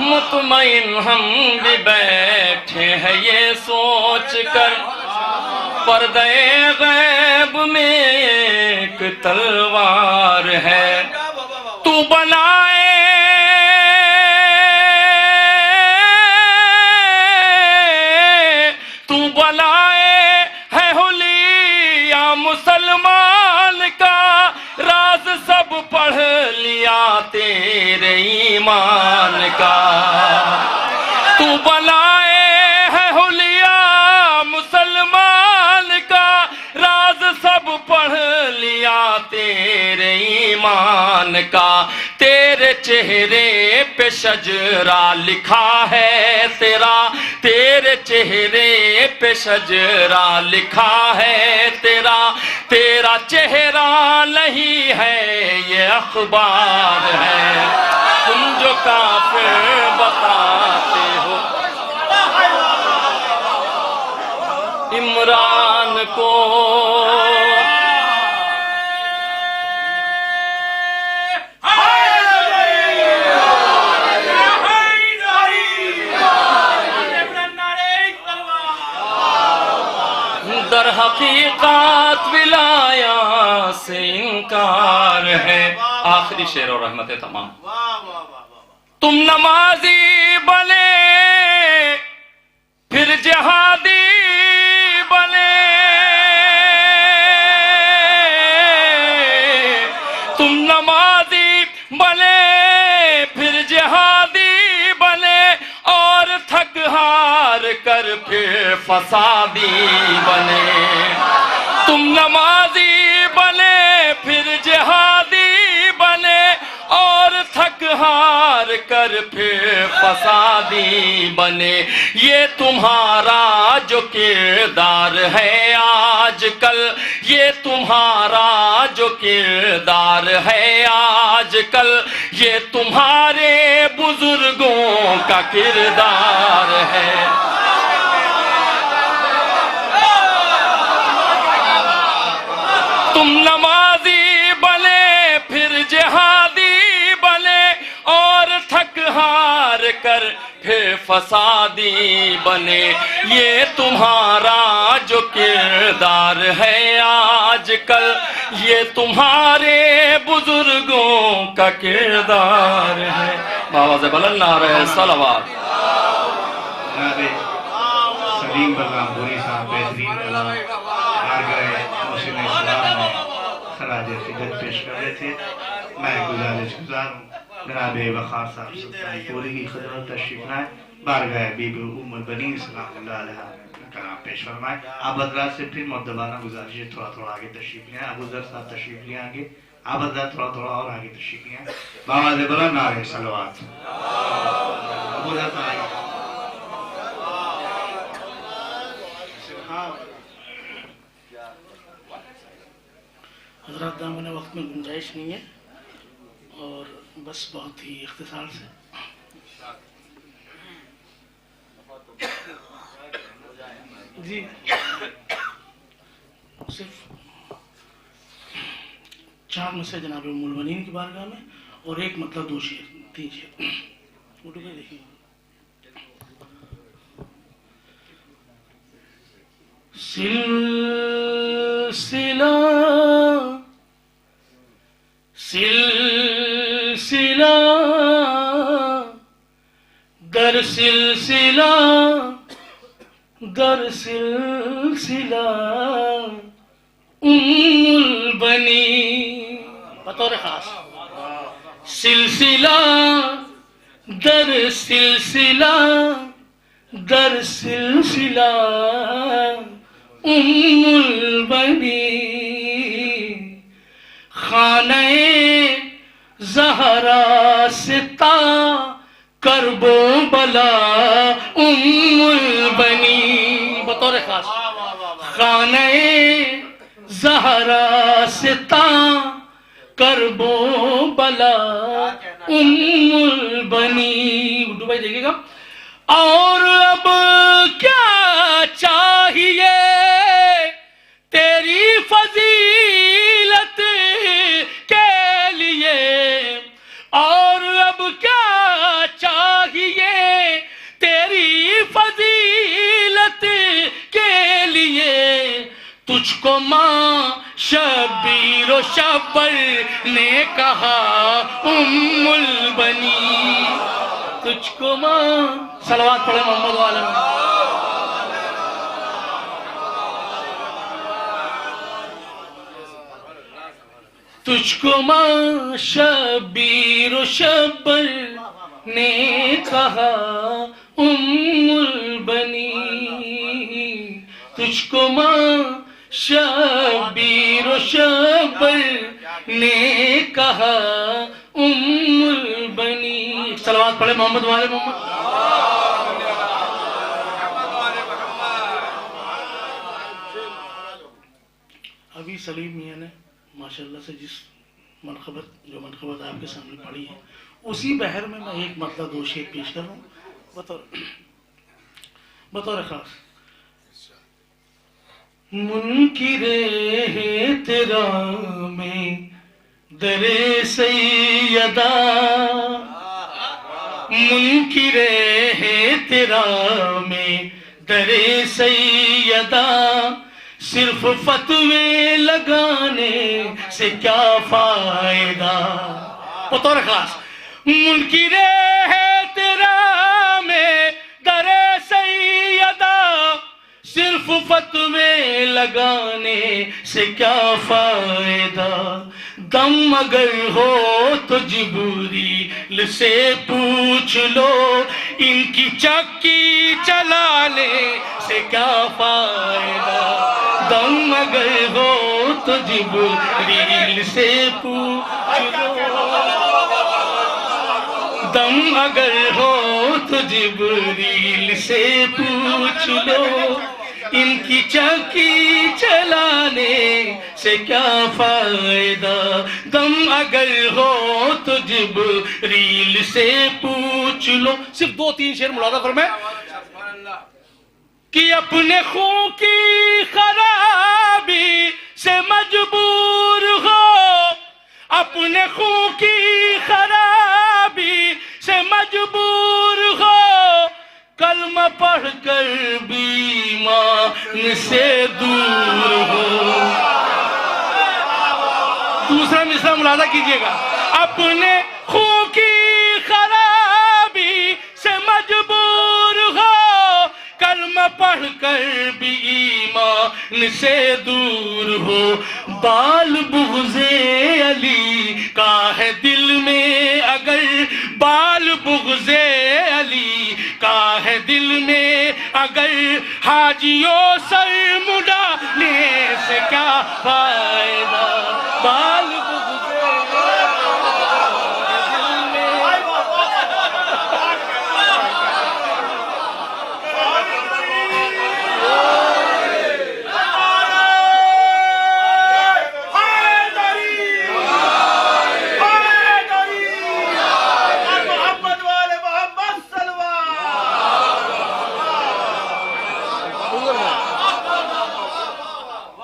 [SPEAKER 2] مطمئن ہم بھی بیٹھے ہیں یہ سوچ کر، پردہ غیب میں ایک تلوار ہے۔ تو بنائے ہے حلیہ مسلمان کا، راز سب پڑھ لیا تیرے ایمان کا۔ تو بنائے ہے حلیہ مسلمان کا، راز سب پڑھ لیا تیرے ایمان کا۔ تیرے چہرے پہ شجرہ لکھا ہے تیرا، تیرے چہرے پہ شجرہ لکھا ہے تیرا، تیرا چہرہ نہیں ہے یہ اخبار ہے۔ تم جو کافر بتاتے ہو عمران کو، در حقیقت ولایات سے انکار ہے۔ آخری شعر اور رحمت تمام۔ تم نمازی بنے پھر جہادی بنے، تم نمازی بنے پھر جہادی بنے، اور تھک ہار کر پھر فسادی بنے۔ تم نمازی بنے پھر جہادی بنے، اور تھک ہار کر پھر فسادی بنے۔ یہ تمہارا جو کردار ہے آج کل، یہ تمہارا جو کردار ہے آج کل، یہ تمہارے بزرگوں کا کردار ہے۔ تم نمازی بنے پھر جہادی بنے، اور تھک ہار کر پھر فسادی بنے۔ یہ تمہارا جو کردار ہے آج کل، یہ تمہارے بزرگوں کا کردار ہے۔ آواز بلند نعرہ صلوات۔
[SPEAKER 1] جناب سلیم بغامپوری صاحب بہترین کلام بارگاہ محسن اسلام میں خراج عقیدت پیش کر رہے تھے۔ میں گزارش گزار ہوں جناب وقار صاحب سلطان پوری کی خدمت تشریف لائیں، بارگاہ بی بی ام البنین سلام اللہ علیہ کلام پیش فرمائیں۔ آپ حضرات سے پھر مؤدبانہ گزارش ہے تھوڑا تھوڑا آگے تشریف لیں۔ ابو ذر صاحب تشریف لیں آگے، آپ حضرات تھوڑا تھوڑا اور آگے تشریف لیں۔ بآواز بلند نعرہ صلوات۔ ابو ذر صاحب آگے۔
[SPEAKER 7] حضرات دامن وقت میں گنجائش نہیں ہے، اور بس بہت ہی اختصار سے جی صرف 4 مسئلے جناب ام البنین کی بارگاہ میں، اور ایک مطلب 2 شعر 3 شعر فوٹو پہ دیکھیں۔ سلسلہ سلسلہ در سلسلہ در سلسلہ ام البنین بطور خاص، سلسلہ در سلسلہ در سلسلہ ام البنین، خانہ زہرا سے تا کرب و بلا ام البنی بطور خاص خانہ زہرا سے تا کرب و بلا ام البنی. اردو بھائی دیکھیے گا. اور اب کیا چاہیے تیری فضیلت کے لیے, اور اب کیا چاہیے تیری فضیلت کے لیے, تجھ کو ماں شبیر و شبر نے کہا ام البنی, تجھ کو ماں. صلوات پڑھے محمد عالم. تجھ کو ماں شبیر و شبر نے کہا ام البنی, تجھ کو ماں شبیر و شبر نے کہا ام البنی. صلوات پڑھے محمد والے محمد. ابھی سلیم میاں نے ماشاءاللہ سے جس منقبت آپ کے سامنے پڑھی ہے, اسی بحر میں ایک مطلب دو شعر پیش کر رہا ہوں بطور خاص. منکر احترام در سیدہ, منکر احترام در سیدہ, صرف فتوے لگانے سے کیا فائدہ. بطور خاص منکر احترام در سیدہ, صرف فتوے لگانے سے کیا فائدہ. دم اگر ہو تو جبریل سے پوچھ لو, ان کی چکی چلانے سے کیا فائدہ. دم اگر ہو تو جبریل سے پوچھ لو, دم اگر ہو تو جبریل سے پوچھ لو, ان کی چکی چلانے سے کیا فائدہ. دم اگر ہو تو جبریل سے پوچھ لو. صرف دو تین شعر ملاحظہ فرمائیں کہ اپنے خون کی خرابی سے مجبور ہو, اپنے خون کی خرابی سے مجبور ہو, کلمہ پڑھ کر بھی ایمان سے دور ہو. دوسرا مصرع ملاحظہ کیجئے گا. اپنے خون کی خرابی سے مجبور ہو, کلمہ پڑھ کر بھی ایمان سے دور ہو. بال بغض علی کا ہے دل میں اگر, بال بغض علی کا ہے دل میں اگر, حاجیوں سر مڈانے سے کیا فائدہ. بال بغض دل میں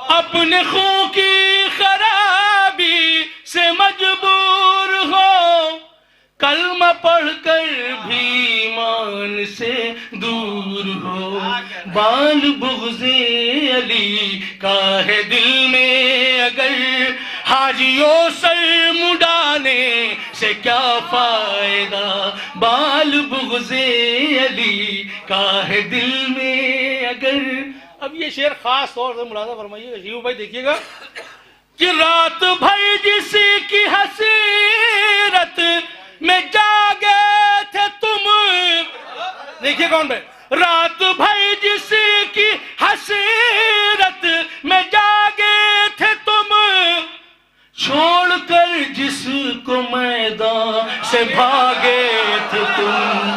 [SPEAKER 7] اپنے خون کی خرابی سے مجبور ہو, کلمہ پڑھ کر بھی ایمان سے دور ہو. بال بغض علی کا ہے دل میں اگر, حاجیوں سر مڈانے سے کیا فائدہ. بال بغض علی کا ہے دل میں اگر. اب یہ شعر خاص طور سے ملاحظہ فرمائیے گا شیو بھائی, دیکھیے گا کہ رات بھر جس کی حسرت میں جاگے تھے تم, دیکھیے کون بھائی, رات بھر جس کی حسرت میں جاگے تھے تم, چھوڑ کر جس کو میدان سے بھاگے تھے تم.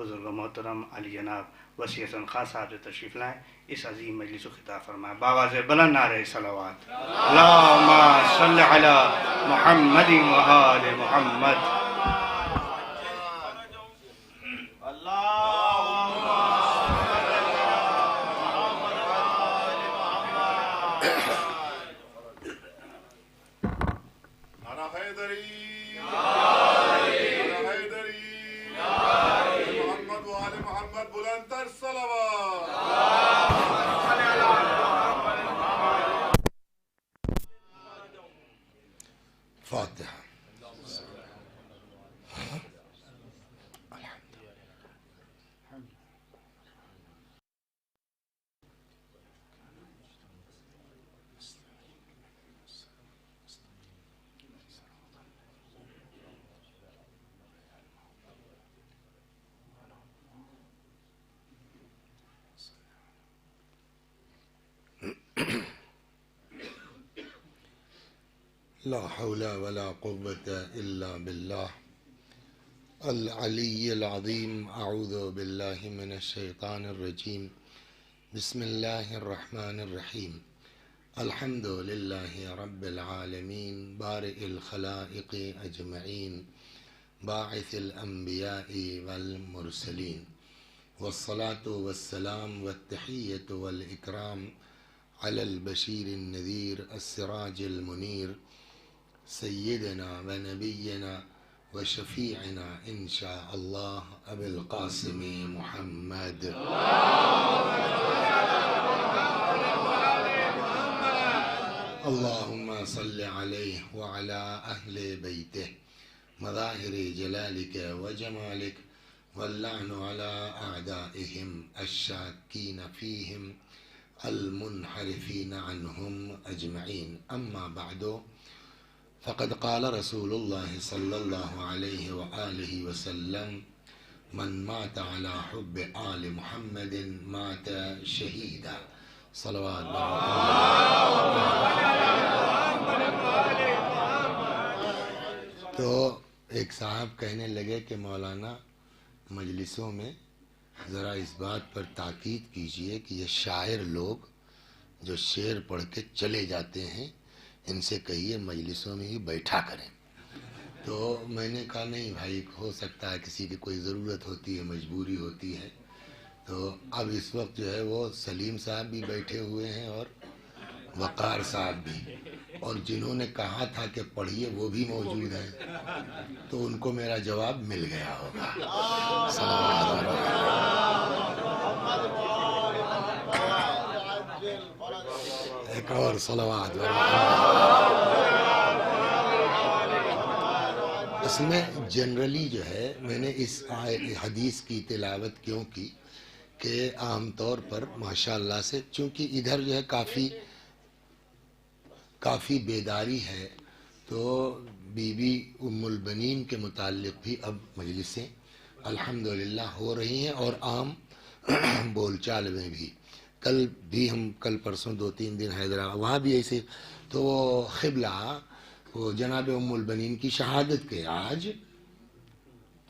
[SPEAKER 1] بزرگ محترم علی جناب وسیعۃ خاص صاحب سے تشریف لائیں، اس عظیم مجلس کو خطاب فرمائیں. باواز بلند نعرہ صلوات. اللہم صل علی محمد و آل محمد.
[SPEAKER 8] فاتحة. لا حول ولا قوة إلا بالله العلي العظيم. أعوذ بالله من الشيطان الرجيم. بسم الله الرحمن الرحيم. الحمد لله رب العالمين بارئ الخلائق أجمعين باعث الأنبياء والمرسلين، والصلاة والسلام والتحية والإكرام على البشير النذير السراج المنير سيدنا ونبينا وشفيعنا إن شاء الله أبي القاسم محمد. اللهم صل عليه وعلى أهل بيته مظاهر جلالك وجمالك، واللعن على أعدائهم الشاكين فيهم المنحرفين عنهم أجمعين. أما بعد، فقد قال رسول الله صلى الله عليه وآله وسلم: من مات على حب آل محمد مات شهيدا. صلوات تو ایک صاحب کہنے لگے کہ مولانا مجلسوں میں ذرا اس بات پر تاکید کیجئے کہ یہ شاعر لوگ جو شعر پڑھ کے چلے جاتے ہیں ان سے کہیے مجلسوں میں ہی بیٹھا کریں. تو میں نے کہا نہیں بھائی، ہو سکتا ہے کسی کی کوئی ضرورت ہوتی ہے، مجبوری ہوتی ہے. تو اب اس وقت جو ہے وہ سلیم صاحب بھی بیٹھے ہوئے ہیں اور وقار صاحب بھی، اور جنہوں نے کہا تھا کہ پڑھیے وہ بھی موجود ہیں، تو ان کو میرا جواب مل گیا ہوگا. ایک اور صلوات. اصل میں جنرلی جو ہے میں نے اس حدیث کی تلاوت کیوں کی کہ عام طور پر ماشاءاللہ سے چونکہ ادھر جو ہے کافی بیداری ہے، تو بی بی ام البنین کے متعلق بھی اب مجلسیں الحمدللہ ہو رہی ہیں، اور عام بول چال میں بھی. کل پرسوں 2-3 دن حیدرآباد وہاں بھی ایسے. تو وہ قبلہ وہ جناب ام البنین کی شہادت کے آج،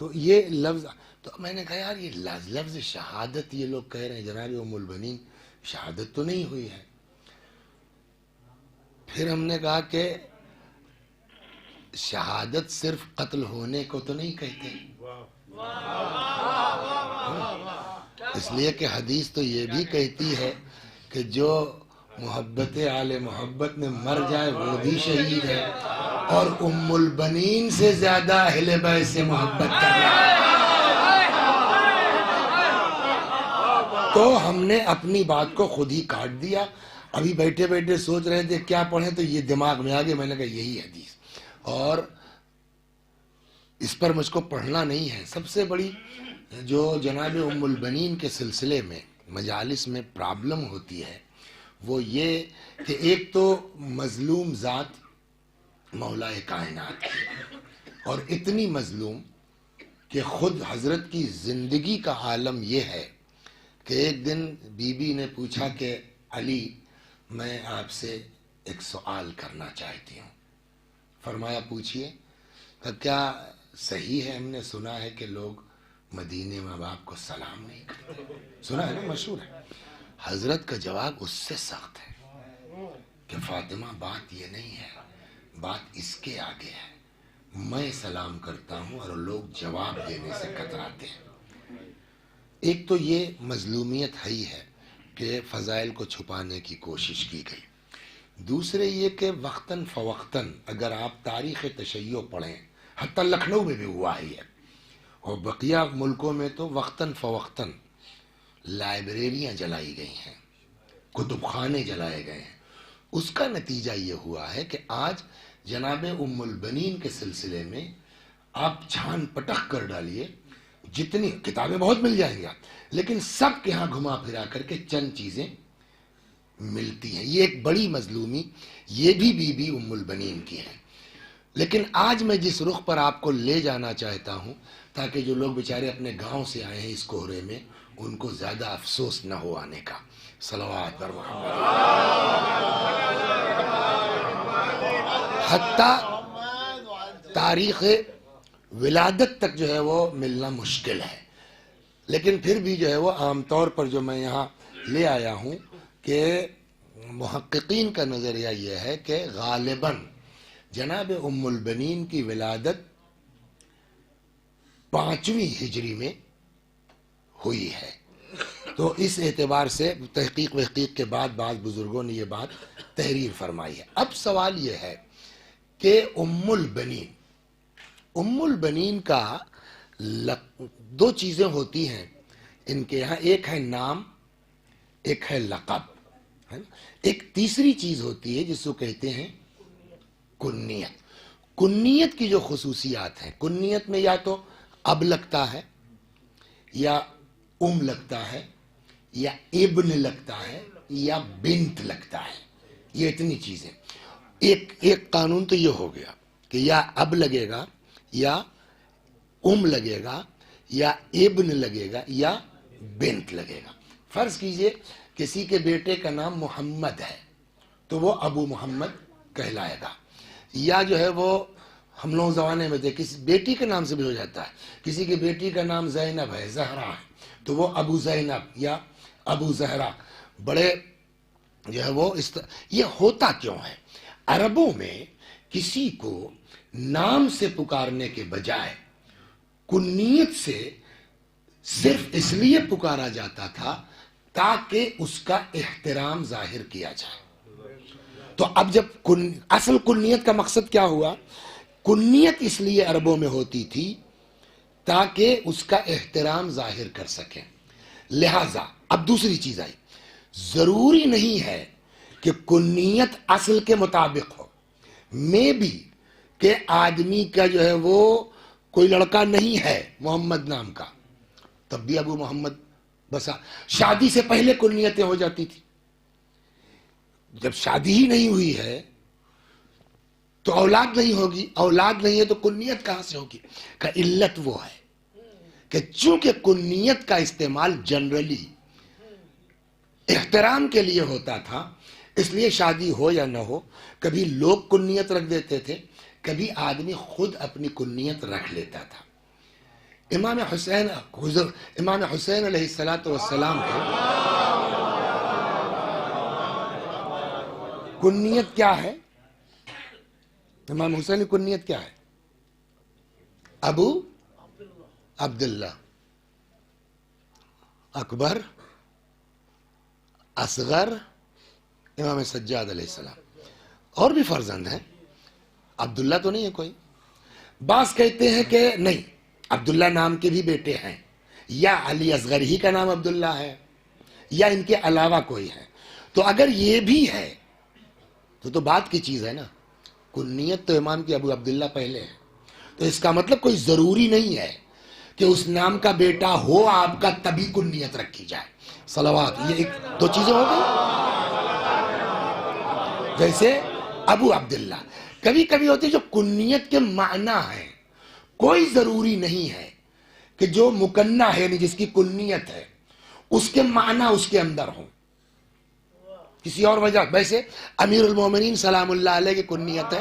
[SPEAKER 8] تو یہ لفظ، تو میں نے کہا یار یہ لفظ شہادت یہ لوگ کہہ رہے ہیں جناب ام البنین، شہادت تو نہیں ہوئی ہے. پھر ہم نے کہا کہ شہادت صرف قتل ہونے کو تو نہیں کہتے، اس لیے کہ حدیث تو یہ بھی کہتی ہے کہ جو محبت آل محبت میں مر جائے وہ بھی شہید ہے، اور ام البنین سے زیادہ اہل بیت سے محبت کر رہا ہے. تو ہم نے اپنی بات کو خود ہی کاٹ دیا. ابھی بیٹھے بیٹھے سوچ رہے تھے کیا پڑھیں، تو یہ دماغ میں آگے، میں نے کہا یہی حدیث، اور اس پر مجھ کو پڑھنا نہیں ہے. سب سے بڑی جو جناب ام البنین کے سلسلے میں مجالس میں پرابلم ہوتی ہے وہ یہ کہ ایک تو مظلوم ذات مولا کائنات کی، اور اتنی مظلوم کہ خود حضرت کی زندگی کا عالم یہ ہے کہ ایک دن بی بی نے پوچھا کہ علی میں آپ سے ایک سوال کرنا چاہتی ہوں. فرمایا پوچھئے. کیا صحیح ہے، ہم نے سنا ہے کہ لوگ مدینے میں باپ کو سلام نہیں کرتے. سنا ہے نا, مشہور ہے. حضرت کا جواب اس سے سخت ہے کہ فاطمہ بات یہ نہیں ہے, بات اس کے آگے ہے. میں سلام کرتا ہوں اور لوگ جواب دینے سے کتراتے ہیں. ایک تو یہ مظلومیت ہے ہی ہے کہ فضائل کو چھپانے کی کوشش کی گئی. دوسرے یہ کہ وقتاً فوقتاً اگر آپ تاریخ تشیع پڑھیں, حتیٰ لکھنؤ میں بھی ہوا ہی ہے اور بقیہ ملکوں میں تو وقتاً فوقتاً لائبریریاں جلائی گئی ہیں, کتب خانے جلائے گئے ہیں. اس کا نتیجہ یہ ہوا ہے کہ آج جناب ام البنین کے سلسلے میں آپ چھان پٹخ کر ڈالیے, جتنی کتابیں بہت مل جائیں گی, لیکن سب کے ہاں گھما پھرا کر کے چند چیزیں ملتی ہیں. یہ ایک بڑی مظلومی یہ بھی بی بی ام البنین کی ہے. لیکن آج میں جس رخ پر آپ کو لے جانا چاہتا ہوں تاکہ جو لوگ بیچارے اپنے گاؤں سے آئے ہیں اس کوہرے میں, ان کو زیادہ افسوس نہ ہو آنے کا. صلوات پر محمد. حتیٰ تاریخ ولادت تک جو ہے وہ ملنا مشکل ہے, لیکن پھر بھی جو ہے وہ عام طور پر جو میں یہاں لے آیا ہوں کہ محققین کا نظریہ یہ ہے کہ غالباً جناب ام البنین کی ولادت 5ویں ہجری میں ہوئی ہے. تو اس اعتبار سے تحقیق وحقیق کے بعد بعض بزرگوں نے یہ بات تحریر فرمائی ہے. اب سوال یہ ہے کہ ام البنین کا 2 چیزیں ہوتی ہیں ان کے یہاں, ایک ہے نام, ایک ہے لقب, ایک تیسری چیز ہوتی ہے جس کو کہتے ہیں کنیت. کنیت کی جو خصوصیات ہیں, کنیت میں یا تو اب لگتا ہے یا لگتا ہے یا ابن لگتا ہے یا بنت لگتا ہے. یہ اتنی چیزیں. ایک قانون تو یہ ہو گیا کہ یا اب لگے گا یا لگے گا یا ابن لگے گا یا بنت لگے گا. فرض کیجئے کسی کے بیٹے کا نام محمد ہے تو وہ ابو محمد کہلائے گا, یا جو ہے وہ ہم لوگ زمانے میں تھے کسی بیٹی کے نام سے بھی ہو جاتا ہے, کسی کی بیٹی کا نام زینب ہے, زہرا ہے, تو وہ ابو زینب یا ابو زہرا. بڑے جو ہے وہ یہ ہوتا کیوں ہے؟ عربوں میں کسی کو نام سے پکارنے کے بجائے کنیت سے صرف اس لیے پکارا جاتا تھا تاکہ اس کا احترام ظاہر کیا جائے. تو اب جب اصل کنیت کا مقصد کیا ہوا؟ کنیت اس لیے عربوں میں ہوتی تھی تاکہ اس کا احترام ظاہر کر سکیں. لہذا اب دوسری چیز آئی, ضروری نہیں ہے کہ کنیت اصل کے مطابق ہو. میں بھی کہ آدمی کا جو ہے وہ کوئی لڑکا نہیں ہے محمد نام کا, تب بھی ابو محمد بسا. شادی سے پہلے کنیتیں ہو جاتی تھی. جب شادی ہی نہیں ہوئی ہے تو اولاد نہیں ہوگی, اولاد نہیں ہے تو کنیت کہاں سے ہوگی؟ کہ علت وہ ہے کہ چونکہ کنیت کا استعمال جنرلی احترام کے لیے ہوتا تھا, اس لیے شادی ہو یا نہ ہو کبھی لوگ کنیت رکھ دیتے تھے, کبھی آدمی خود اپنی کنیت رکھ لیتا تھا. امام حسین علیہ السلام کو کنیت کیا ہے؟ امام حسین کی کنیت کیا ہے؟ ابو عبداللہ, اکبر, اصغر, امام سجاد علیہ السلام. اور بھی فرزند ہیں, عبداللہ تو نہیں ہے کوئی. بعض کہتے ہیں کہ نہیں, عبداللہ نام کے بھی بیٹے ہیں, یا علی اصغر ہی کا نام عبداللہ ہے یا ان کے علاوہ کوئی ہے. تو اگر یہ بھی ہے تو بات کی چیز ہے نا. کنیت تو امام کی ابو عبداللہ پہلے ہے, تو اس کا مطلب کوئی ضروری نہیں ہے کہ اس نام کا بیٹا ہو آپ کا تبھی کنیت رکھی جائے. صلوات. یہ 2 چیزیں ہو گئی. جیسے ابو عبداللہ کبھی کبھی ہوتی جو کنیت کے معنی ہے, کوئی ضروری نہیں ہے کہ جو مکنہ ہے یعنی جس کی کنیت ہے اس کے معنی اس کے اندر ہوں, کسی اور وجہ. ویسے امیر المومنین سلام اللہ علیہ کی کنیت ہے.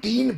[SPEAKER 8] 3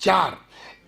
[SPEAKER 8] 4।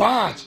[SPEAKER 8] 5।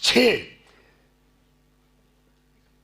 [SPEAKER 8] 6।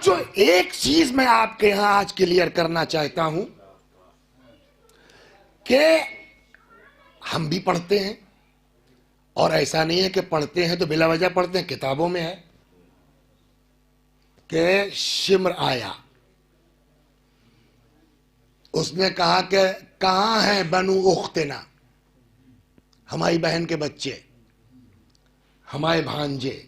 [SPEAKER 8] اب جو ایک چیز میں آپ کے یہاں آج کلیئر کرنا چاہتا ہوں کہ ہم بھی پڑھتے ہیں، اور ایسا نہیں ہے کہ پڑھتے ہیں تو بلا وجہ پڑھتے ہیں، کتابوں میں ہے کہ شمر آیا، اس نے کہا کہ کہاں ہیں بنو اختنا، ہماری بہن کے بچے، ہمارے بھانجے.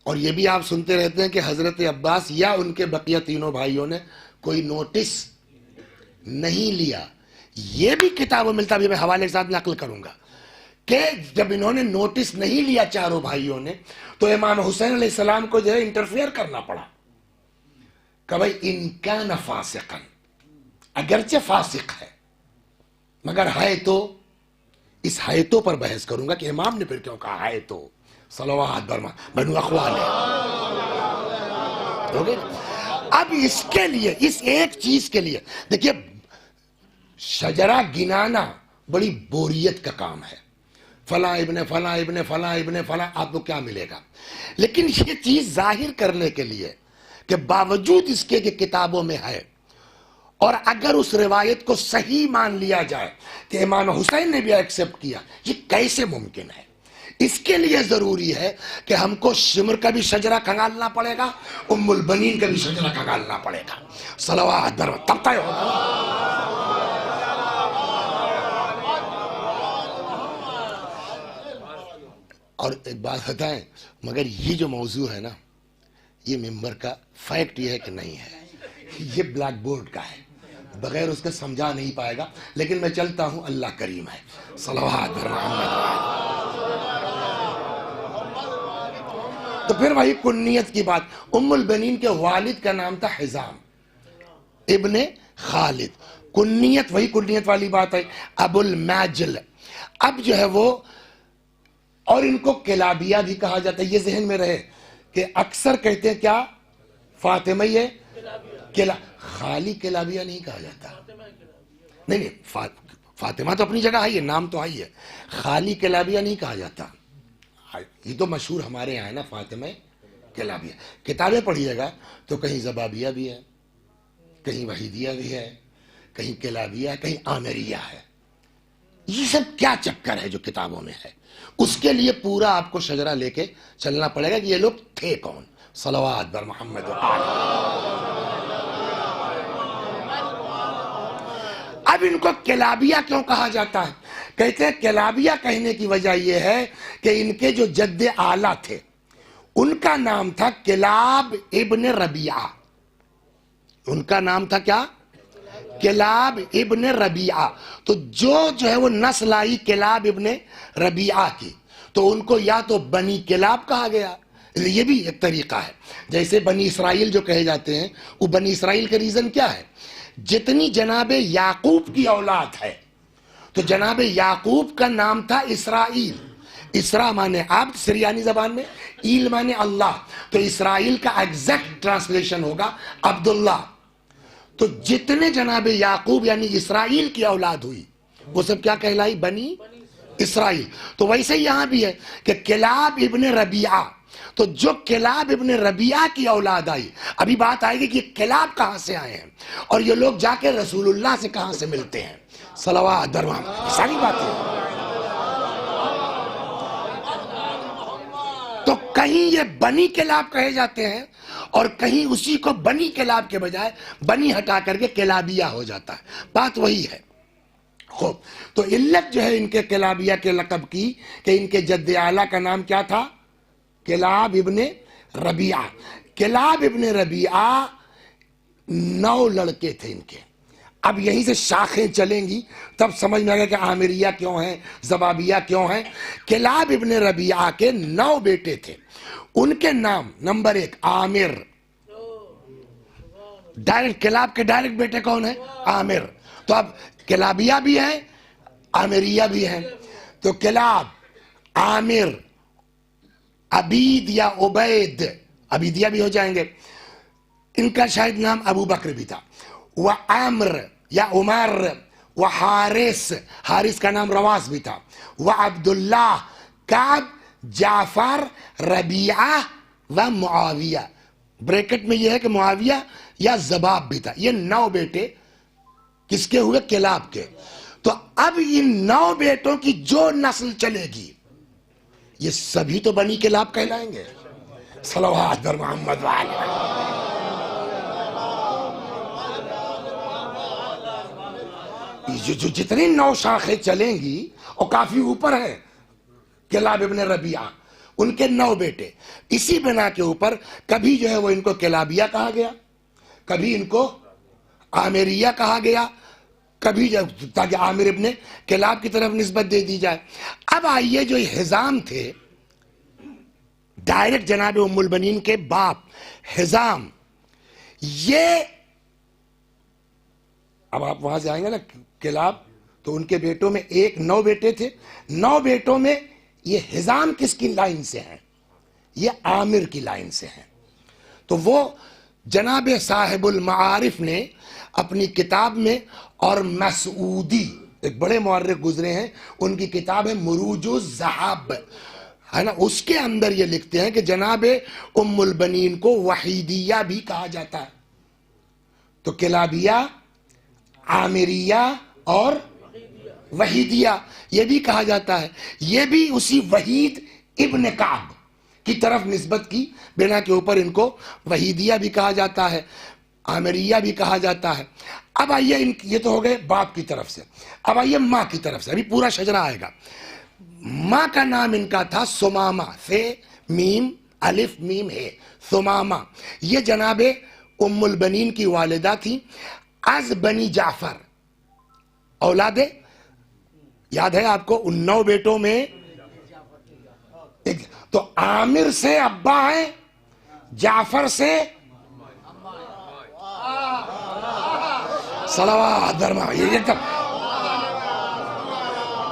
[SPEAKER 8] اور یہ بھی آپ سنتے رہتے ہیں کہ حضرت عباس یا ان کے بقیہ تینوں بھائیوں نے کوئی نوٹس نہیں لیا. یہ بھی کتابوں میں ملتا، بھی میں حوالے کے ساتھ نقل کروں گا کہ جب انہوں نے نوٹس نہیں لیا چاروں بھائیوں نے، تو امام حسین علیہ السلام کو جو ہے انٹرفیئر کرنا پڑا کہ بھائی ان کان فاسقا، اگرچہ فاسق ہے مگر ہے تو، اس ہے تو پر بحث کروں گا کہ امام نے پھر کیوں کہا ہے تو. صلوات برما بنو اخوال ہے. اب اس کے لیے، اس ایک چیز کے لیے دیکھیے، شجرہ گنانا بڑی بوریت کا کام ہے. فلاں ابن فلاں ابن فلاں ابن فلاں، آپ کو کیا ملے گا؟ لیکن یہ چیز ظاہر کرنے کے لیے کہ باوجود اس کے کہ کتابوں میں ہے، اور اگر اس روایت کو صحیح مان لیا جائے کہ امام حسین نے بھی ایکسپٹ کیا، یہ کیسے ممکن ہے؟ اس کے لیے ضروری ہے کہ ہم کو شمر کا بھی شجرہ کھنگالنا پڑے گا، ام البنین کا بھی شجرہ کھنگالنا پڑے گا. صلوات در تب طے ہوگا. اور ایک بات بتائیں، مگر یہ جو موضوع ہے نا، یہ ممبر کا فیکٹ یہ ہے کہ نہیں ہے، یہ بلیک بورڈ کا ہے، بغیر اس کے سمجھا نہیں پائے گا. لیکن میں چلتا ہوں، اللہ کریم ہے. صلوات بر محمد. تو پھر وہی کنیت کی بات، ام البنین کے والد کا نام تھا حزام ابن خالد. کنیت وہی کنیت والی بات ہے، ابو الماجل. اب جو ہے وہ، اور ان کو کلابیہ بھی کہا جاتا ہے. یہ ذہن میں رہے کہ اکثر کہتے ہیں کیا، فاطمہ یہ خالی کلابیہ نہیں کہا جاتا. نہیں، فاطمہ تو اپنی جگہ آئی ہے، نام تو آئی ہے، خالی کلابیہ نہیں کہا جاتا. یہ تو مشہور ہمارے یہاں ہے نا، فاطمہ کلابیہ. کتابیں پڑھیے گا تو کہیں زبابیہ بھی ہے، کہیں وحیدیہ بھی ہے، کہیں کلابیہ ہے، کہیں عامریہ ہے. یہ سب کیا چکر ہے جو کتابوں میں ہے؟ اس کے لیے پورا آپ کو شجرہ لے کے چلنا پڑے گا کہ یہ لوگ تھے کون. صلوات بر محمد. اب ان کو کلابیہ کیوں کہا جاتا ہے؟ کہتے ہیں کلابیہ کہنے کی وجہ یہ ہے کہ ان کے جو جد اعلیٰ تھے، ان کا نام تھا کلاب ابن ربیعہ. ان کا نام تھا کیا؟ کلاب ابن ربیعہ. تو جو ہے وہ نسل آئی کلاب ابن ربیعہ کی، تو ان کو یا تو بنی کلاب کہا گیا. یہ بھی ایک طریقہ ہے. جیسے بنی اسرائیل جو کہے جاتے ہیں، وہ بنی اسرائیل کا ریزن کیا ہے؟ جتنی جناب یعقوب کی اولاد ہے، تو جناب یعقوب کا نام تھا اسرائیل. اسرا مانے عبد سریانی زبان میں، ایل مانے اللہ، تو اسرائیل کا ایگزیکٹ ٹرانسلیشن ہوگا عبداللہ. تو جتنے جناب یعقوب یعنی اسرائیل کی اولاد ہوئی، وہ سب کیا کہلائی؟ بنی اسرائیل. تو ویسے یہاں بھی ہے کہ کلاب ابن ربیعہ. تو جو کلاب ابن ربیعہ کی اولاد آئی، ابھی بات آئے گی کہ کلاب کہاں سے آئے ہیں، اور یہ لوگ جا کے رسول اللہ سے کہاں سے ملتے ہیں. صلوات درمان، ساری باتیں. تو کہیں یہ بنی کلاب کہے جاتے ہیں، اور کہیں اسی کو بنی کلاب کے بجائے بنی ہٹا کر کے کلابیہ ہو جاتا ہے. بات وہی ہے. خوب، تو علت جو ہے ان کے کلابیہ کے لقب کی کہ ان کے جد اعلیٰ کا نام کیا تھا؟ کلاب ابن ربیعہ. کلاب ابن ربیعہ 9 لڑکے تھے ان کے. اب یہیں سے شاخیں چلیں گی تب سمجھ میں آئے گا کہ عامریہ کیوں ہیں، زبابیہ کیوں ہیں. کلاب ابن ربیعہ کے 9 بیٹے تھے. ان کے نام، نمبر 1 عامر. ڈائریکٹ کلاب کے ڈائریکٹ بیٹے کون ہیں؟ عامر. تو اب کلابیہ بھی ہیں، عامریہ بھی ہیں. تو کلاب، عامر، عبید یا عبید، عبیدیہ بھی ہو جائیں گے. ان کا شاید نام ابو بکر بھی تھا. وعمر یا عمر، وحارث، حارث کا نام رواس بھی تھا. وعبداللہ، کعب، جعفر، ربیعہ و معاویہ. بریکٹ میں یہ ہے کہ معاویہ یا زباب بھی تھا. یہ 9 بیٹے کس کے ہوئے؟ کلاب کے. تو اب ان 9 بیٹوں کی جو نسل چلے گی یہ سبھی تو بنی کلاب کہلائیں گے. صلوات بر محمد وعلی. جو جتنی 9 شاخیں چلیں گی اور کافی اوپر ہے کلاب ابن ربیعہ، ان کے 9 بیٹے. اسی بنا کے اوپر کبھی جو ہے وہ ان کو کلابیہ کہا گیا، کبھی ان کو عامریہ کہا گیا، کبھی تاکہ عامر ابن کلاب کی طرف نسبت دے دی جائے. اب آئیے جو حزام تھے ڈائریکٹ جناب ام البنین کے باپ حزام، یہ اب آپ وہاں سے آئیں گے نا کلاب، تو ان کے بیٹوں میں 9 بیٹے تھے. 9 بیٹوں میں یہ حزام کس کی لائن سے ہیں؟ یہ عامر کی لائن سے ہیں. تو وہ جناب صاحب المعارف نے اپنی کتاب میں، اور مسعودی ایک بڑے مورخ گزرے ہیں، ان کی کتاب ہے مروج الذہاب ہے نا، اس کے اندر یہ لکھتے ہیں کہ جناب ام البنین کو وحیدیہ بھی کہا جاتا ہے. تو کلابیہ، عامریہ اور وحیدیہ یہ بھی کہا جاتا ہے. یہ بھی اسی وحید ابن کعب کی طرف نسبت کی بنا کے اوپر ان کو وحیدیہ بھی کہا جاتا ہے، عامریہ بھی کہا جاتا ہے. اب آئیے یہ تو ہو گئے باپ کی طرف سے. اب آئیے ماں کی طرف سے، ابھی پورا شجرہ آئے گا. ماں کا نام ان کا تھا ثمامہ، سے میم الف میم ہے، ثمامہ. یہ جناب ام البنین کی والدہ تھی. از بنی جعفر، اولاد یاد ہے آپ کو ان 9 بیٹوں میں تو عامر سے ابا ہیں، جعفر سے صلوات درما.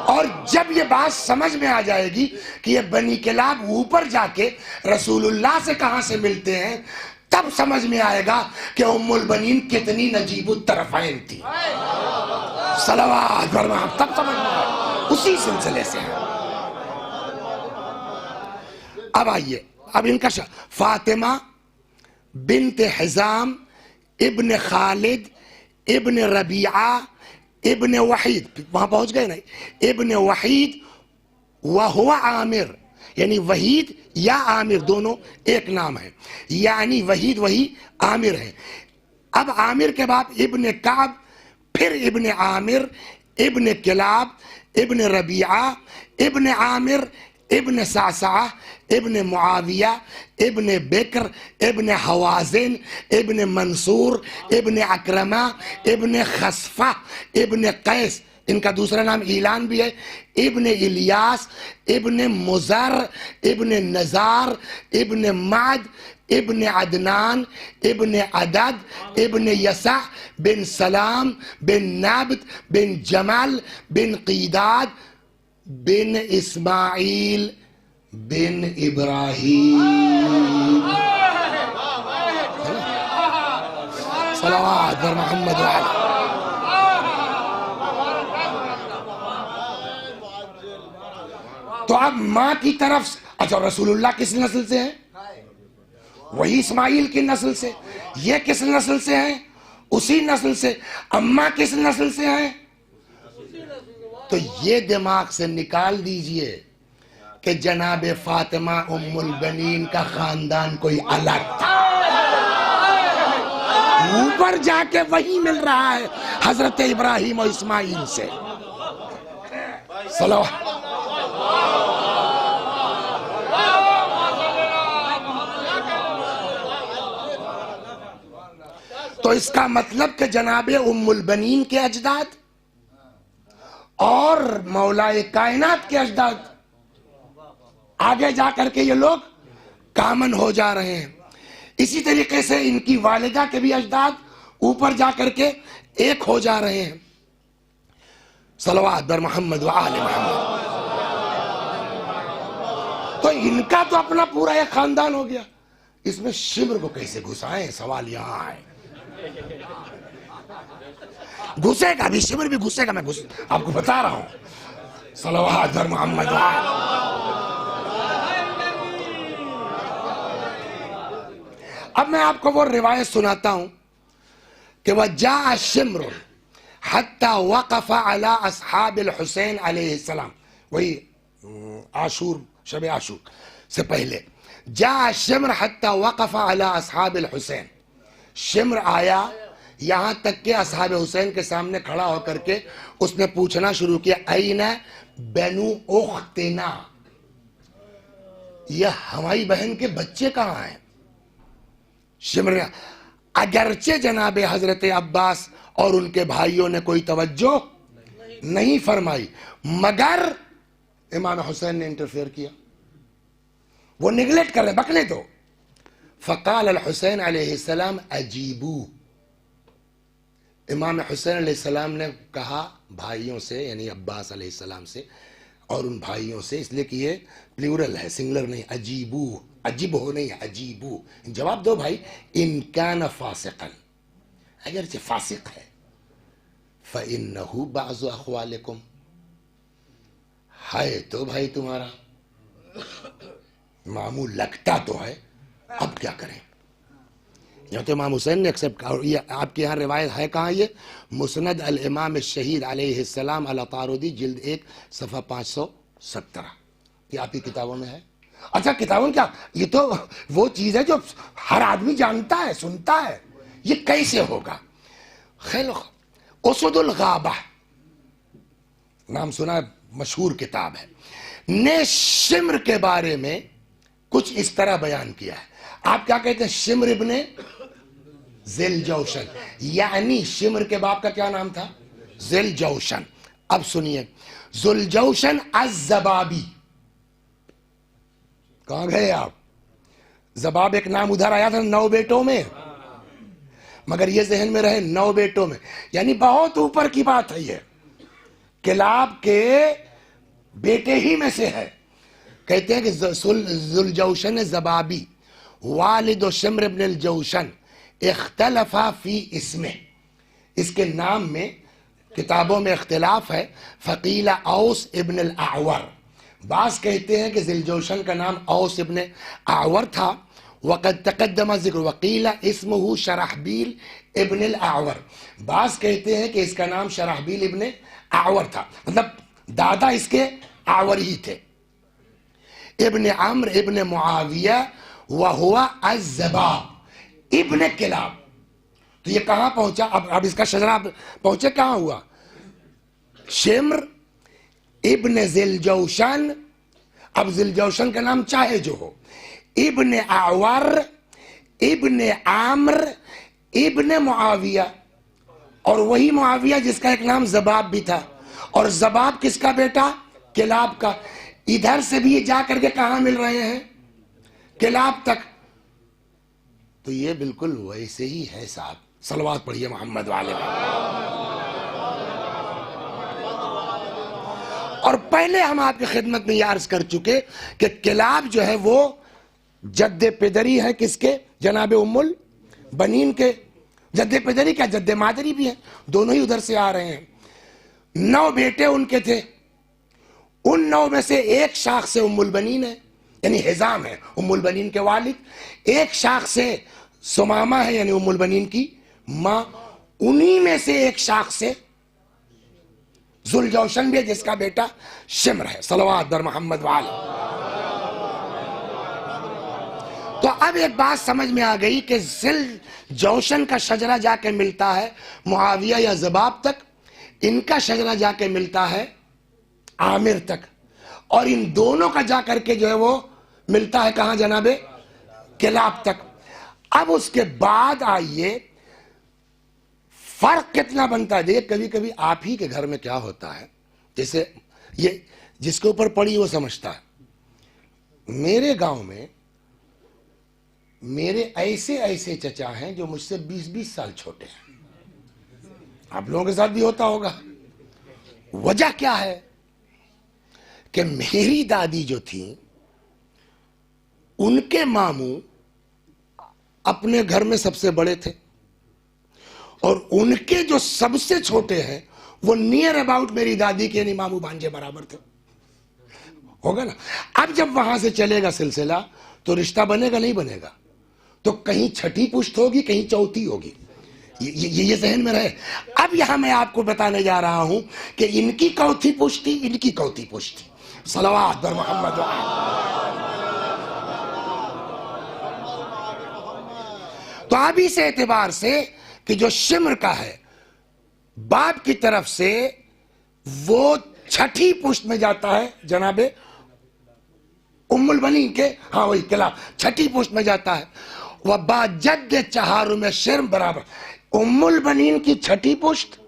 [SPEAKER 8] اور جب یہ بات سمجھ میں آ جائے گی کہ یہ بنی کلاب اوپر جا کے رسول اللہ سے کہاں سے ملتے ہیں، تب سمجھ میں آئے گا کہ ام البنین کتنی نجیب الطرفین تھی. صلوات برما، تب سمجھ میں آئے گا. اسی سلسلے سے ہے. اب آئیے، اب ان کا فاطمہ بنت حزام ابن خالد ابن ربیعہ ابن وحید، وہاں پہنچ گئے نا، ابن وحید وہو عامر، یعنی وحید یا عامر دونوں ایک نام ہے، یعنی وحید وہی عامر ہے. اب عامر کے بعد ابن کعب، پھر ابن عامر، ابن کلاب، ابن ربیعہ، ابن عامر، ابن سعسعہ، ابن معاویہ، ابن بکر، ابن حوازن، ابن منصور، ابن اکرمہ، ابن خصفہ، ابن قیس، ان کا دوسرا نام ایلان بھی ہے، ابن الیاس، ابن مزر، ابن نزار، ابن معد، ابن عدنان، ابن عدد، ابن یسع، بن سلام، بن نابت، بن جمل، بن قیداد، بن اسماعیل، بن ابراہیم. صلوات بر محمد وعلی. تو اب ماں کی طرف سے، اچھا رسول اللہ کس نسل سے ہیں؟ وہی اسماعیل کی نسل سے. یہ کس نسل سے ہیں؟ اسی نسل سے. اماں کس نسل سے ہیں؟ تو یہ دماغ سے نکال دیجئے کہ جناب فاطمہ ام البنین کا خاندان کوئی الگ تھا. اوپر جا کے وہی مل رہا ہے حضرت ابراہیم اور اسماعیل سے. صلوات. تو اس کا مطلب کہ جناب ام البنین کے اجداد اور مولا کائنات کے اجداد آگے جا کر کے یہ لوگ کامن ہو جا رہے ہیں. اسی طریقے سے ان کی والدہ کے بھی اجداد اوپر جا کر کے ایک ہو جا رہے ہیں. صلوات بر محمد وآل محمد. تو ان کا تو اپنا پورا ایک خاندان ہو گیا. اس میں شبر کو کیسے گھسائیں؟ سوال یہاں ہے. گھسے گا بھی، شبر بھی گھسے گا. میں آپ کو بتا رہا ہوں. صلوات بر محمد وآل. اب میں آپ کو وہ روایت سناتا ہوں کہ وَجَاءَ الشِّمْرُ حَتَّى وَقَفَ عَلَىٰ أَصْحَابِ الْحُسَيْنِ علیہ السلام، وہی عاشور، شب عاشور سے پہلے، جاء الشمر حتى وقف على اصحاب الحسین، شمر آیا یہاں تک کہ اصحاب حسین کے سامنے کھڑا ہو کر کے اس نے پوچھنا شروع کیا این بنو اختنا، یہ ہماری بہن کے بچے کہاں ہیں؟ شمر نے اگرچہ جناب حضرت عباس اور ان کے بھائیوں نے کوئی توجہ نہیں فرمائی، مگر امام حسین نے انٹرفیئر کیا، وہ نگلیکٹ کر رہے، بکنے دو۔ فقال الحسین علیہ السلام اجیبو، امام حسین علیہ السلام نے کہا بھائیوں سے، یعنی عباس علیہ السلام سے اور ان بھائیوں سے، اس لیے کہ یہ پلیورل ہے، سنگلر نہیں، اجیبو، عجیب ہو نہیں، عجیبو، جواب دو بھائی، ان کان فاسقا، اگرچہ فاسق ہے، فإنہ بعض اخوالکم، ہے تو بھائی تمہارا، معمول لگتا تو ہے، اب کیا کریں؟ یہ تو امام حسین نے ایکسپٹ کہا، اور یہ آپ کے یہاں روایت ہے کہاں؟ یہ مسند الامام الشہید علیہ السلام الطاردی جلد 1 صفحہ 517، یہ آپ کی کتابوں میں ہے۔ اچھا کتابوں کیا، یہ تو وہ چیز ہے جو ہر آدمی جانتا ہے، سنتا ہے، یہ کیسے ہوگا؟ خیر، اسد الغابہ نام سنا ہے، مشہور کتاب ہے، نے شمر کے بارے میں کچھ اس طرح بیان کیا ہے۔ آپ کیا کہتے ہیں؟ شمر ابن ذیل جوشن، یعنی شمر کے باپ کا کیا نام تھا؟ ذیل جوشن۔ اب سنیے، ذوال جوشن الزبابی، کہاں گئے آپ؟ زباب ایک نام ادھر آیا تھا 9 بیٹوں میں، مگر یہ ذہن میں رہے 9 بیٹوں میں، یعنی بہت اوپر کی بات ہے، یہ کلاب کے بیٹے ہی میں سے ہے۔ کہتے ہیں کہ ذوالجوشن زبابی والد شمر ابن الجوشن اختلفا فی اسمہ، اس کے نام میں کتابوں میں اختلاف ہے۔ فقیل اوس ابن الاعور، بعض کہتے ہیں کہ ذوالجوشن کا نام اوس ابن اعور تھا، وقد تقدم ذکر، وقیل اسمہ شرحبیل ابن الاعور، بعض کہتے ہیں کہ اس کا نام شرحبیل ابن اعور تھا، مطلب دادا اس کے اعور ہی تھے۔ ابن عمرو ابن معاویہ وہو الزباب ابن کلاب، تو یہ کہاں پہنچا؟ اب اس کا شجرہ پہنچے کہاں ہوا؟ شمر ابن ذیل جوشن، اب ذیل جوشن کا نام چاہے جو ہو، ابن اعور ابن عمرو ابن معاویہ، اور وہی معاویہ جس کا ایک نام زباب بھی تھا، اور زباب کس کا بیٹا؟ کلاب کا۔ ادھر سے بھی یہ جا کر کے کہاں مل رہے ہیں؟ کلاب تک۔ تو یہ بالکل ویسے ہی ہے صاحب، صلوات پڑھیے محمد والے میں۔ اور پہلے ہم آپ کی خدمت میں یہ عرض کر چکے کہ کلاب جو ہے وہ جد پدری ہے کس کے؟ جناب ام البنین کے۔ جد پدری کیا، جد مادری بھی ہیں، دونوں ہی ادھر سے آ رہے ہیں۔ 9 بیٹے ان کے تھے، ان 9 میں سے ایک شاخ سے ام البنین ہے، یعنی حزام ہے ام البنین کے والد، ایک شاخ سے سمامہ ہے یعنی ام البنین کی ماں، انہی میں سے ایک شاخ سے ذوالجوشن بھی ہے جس کا بیٹا شمر ہے، صلوات بر محمد وعلی۔ تو اب ایک بات سمجھ میں آ گئی کہ ذیل جوشن کا شجرہ جا کے ملتا ہے معاویہ یا زباب تک، ان کا شجرہ جا کے ملتا ہے عامر تک، اور ان دونوں کا جا کر کے جو ہے وہ ملتا ہے کہاں جناب؟ کلاب تک۔ اب اس کے بعد آئیے فرق کتنا بنتا ہے۔ دیکھ کبھی کبھی آپ ہی کے گھر میں کیا ہوتا ہے، جیسے یہ جس کے اوپر پڑی وہ سمجھتا ہے۔ میرے گاؤں میں میرے ایسے چچا ہیں جو مجھ سے 20 سال چھوٹے ہیں، آپ لوگوں کے ساتھ بھی ہوتا ہوگا۔ وجہ کیا ہے کہ میری دادی جو تھی ان کے ماموں اپنے گھر میں سب سے بڑے تھے، اور ان کے جو سب سے چھوٹے ہیں وہ نیئر اباؤٹ میری دادی کے یعنی ماموں بھانجے برابر تھے، ہوگا نا۔ اب جب وہاں سے چلے گا سلسلہ تو رشتہ بنے گا نہیں بنے گا؟ تو کہیں چھٹی پشت ہوگی کہیں چوتھی ہوگی، یہ ذہن میں رہے۔ اب یہاں میں آپ کو بتانے جا رہا ہوں کہ ان کی چوتھی پشت تھی، ان کی چوتھی پشت تھی۔ صلوات بر محمد و تو اب اس اعتبار سے کہ جو شمر کا ہے باپ کی طرف سے وہ چھٹی پشت میں جاتا ہے، جناب ام البنین کے، ہاں وہی کلاب چھٹی پشت میں جاتا ہے، وہ با جد چہاروں میں شرم برابر، ام البنین کی چھٹی پشت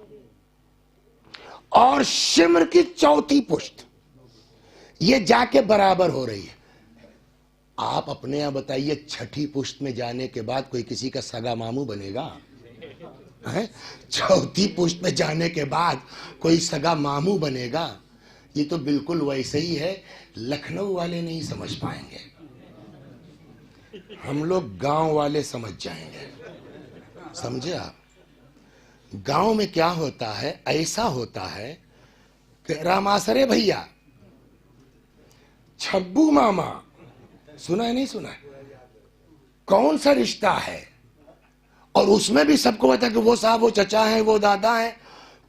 [SPEAKER 8] اور شمر کی چوتھی پشت یہ جا کے برابر ہو رہی ہے۔ آپ اپنے یہاں بتائیے چھٹی پشت میں جانے کے بعد کوئی کسی کا سگا ماموں بنے گا؟ چوتھی پشت میں جانے کے بعد کوئی سگا ماموں بنے گا؟ یہ تو بالکل ویسے ہی ہے، لکھنؤ والے نہیں سمجھ پائیں گے، ہم لوگ گاؤں والے سمجھ جائیں گے۔ سمجھے آپ؟ گاؤں میں کیا ہوتا ہے، ایسا ہوتا ہے کہ راماسرے بھیا، چھبو ماما، سنا ہے نہیں سنا ہے؟ کون سا رشتہ ہے؟ اور اس میں بھی سب کو پتا کہ وہ صاحب وہ چچا ہیں، وہ دادا ہیں،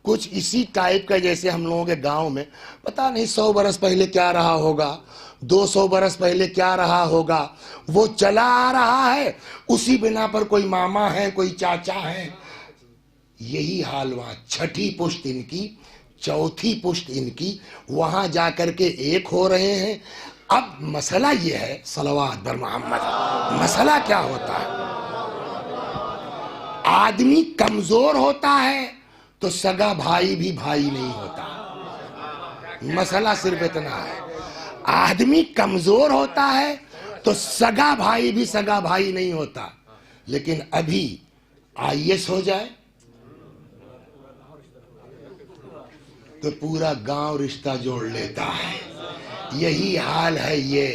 [SPEAKER 8] کچھ اسی ٹائپ کا جیسے ہم لوگوں کے گاؤں میں پتا نہیں 100 برس پہلے کیا رہا ہوگا، 200 برس پہلے کیا رہا ہوگا، وہ چلا آ رہا ہے، اسی بنا پر کوئی ماما ہے، کوئی چاچا ہے۔ یہی حال وہاں، چھٹی پشت ان کی، چوتھی پشت ان کی، وہاں جا کر کے ایک ہو رہے ہیں۔ اب مسئلہ یہ ہے، صلوات بر محمد، مسئلہ کیا ہوتا ہے؟ آدمی کمزور ہوتا ہے تو سگا بھائی بھی بھائی نہیں ہوتا۔ مسئلہ صرف اتنا ہے، آدمی کمزور ہوتا ہے تو سگا بھائی بھی سگا بھائی نہیں ہوتا۔ لیکن ابھی IAS ہو جائے تو پورا گاؤں رشتہ جوڑ لیتا ہے۔ یہی حال ہے یہ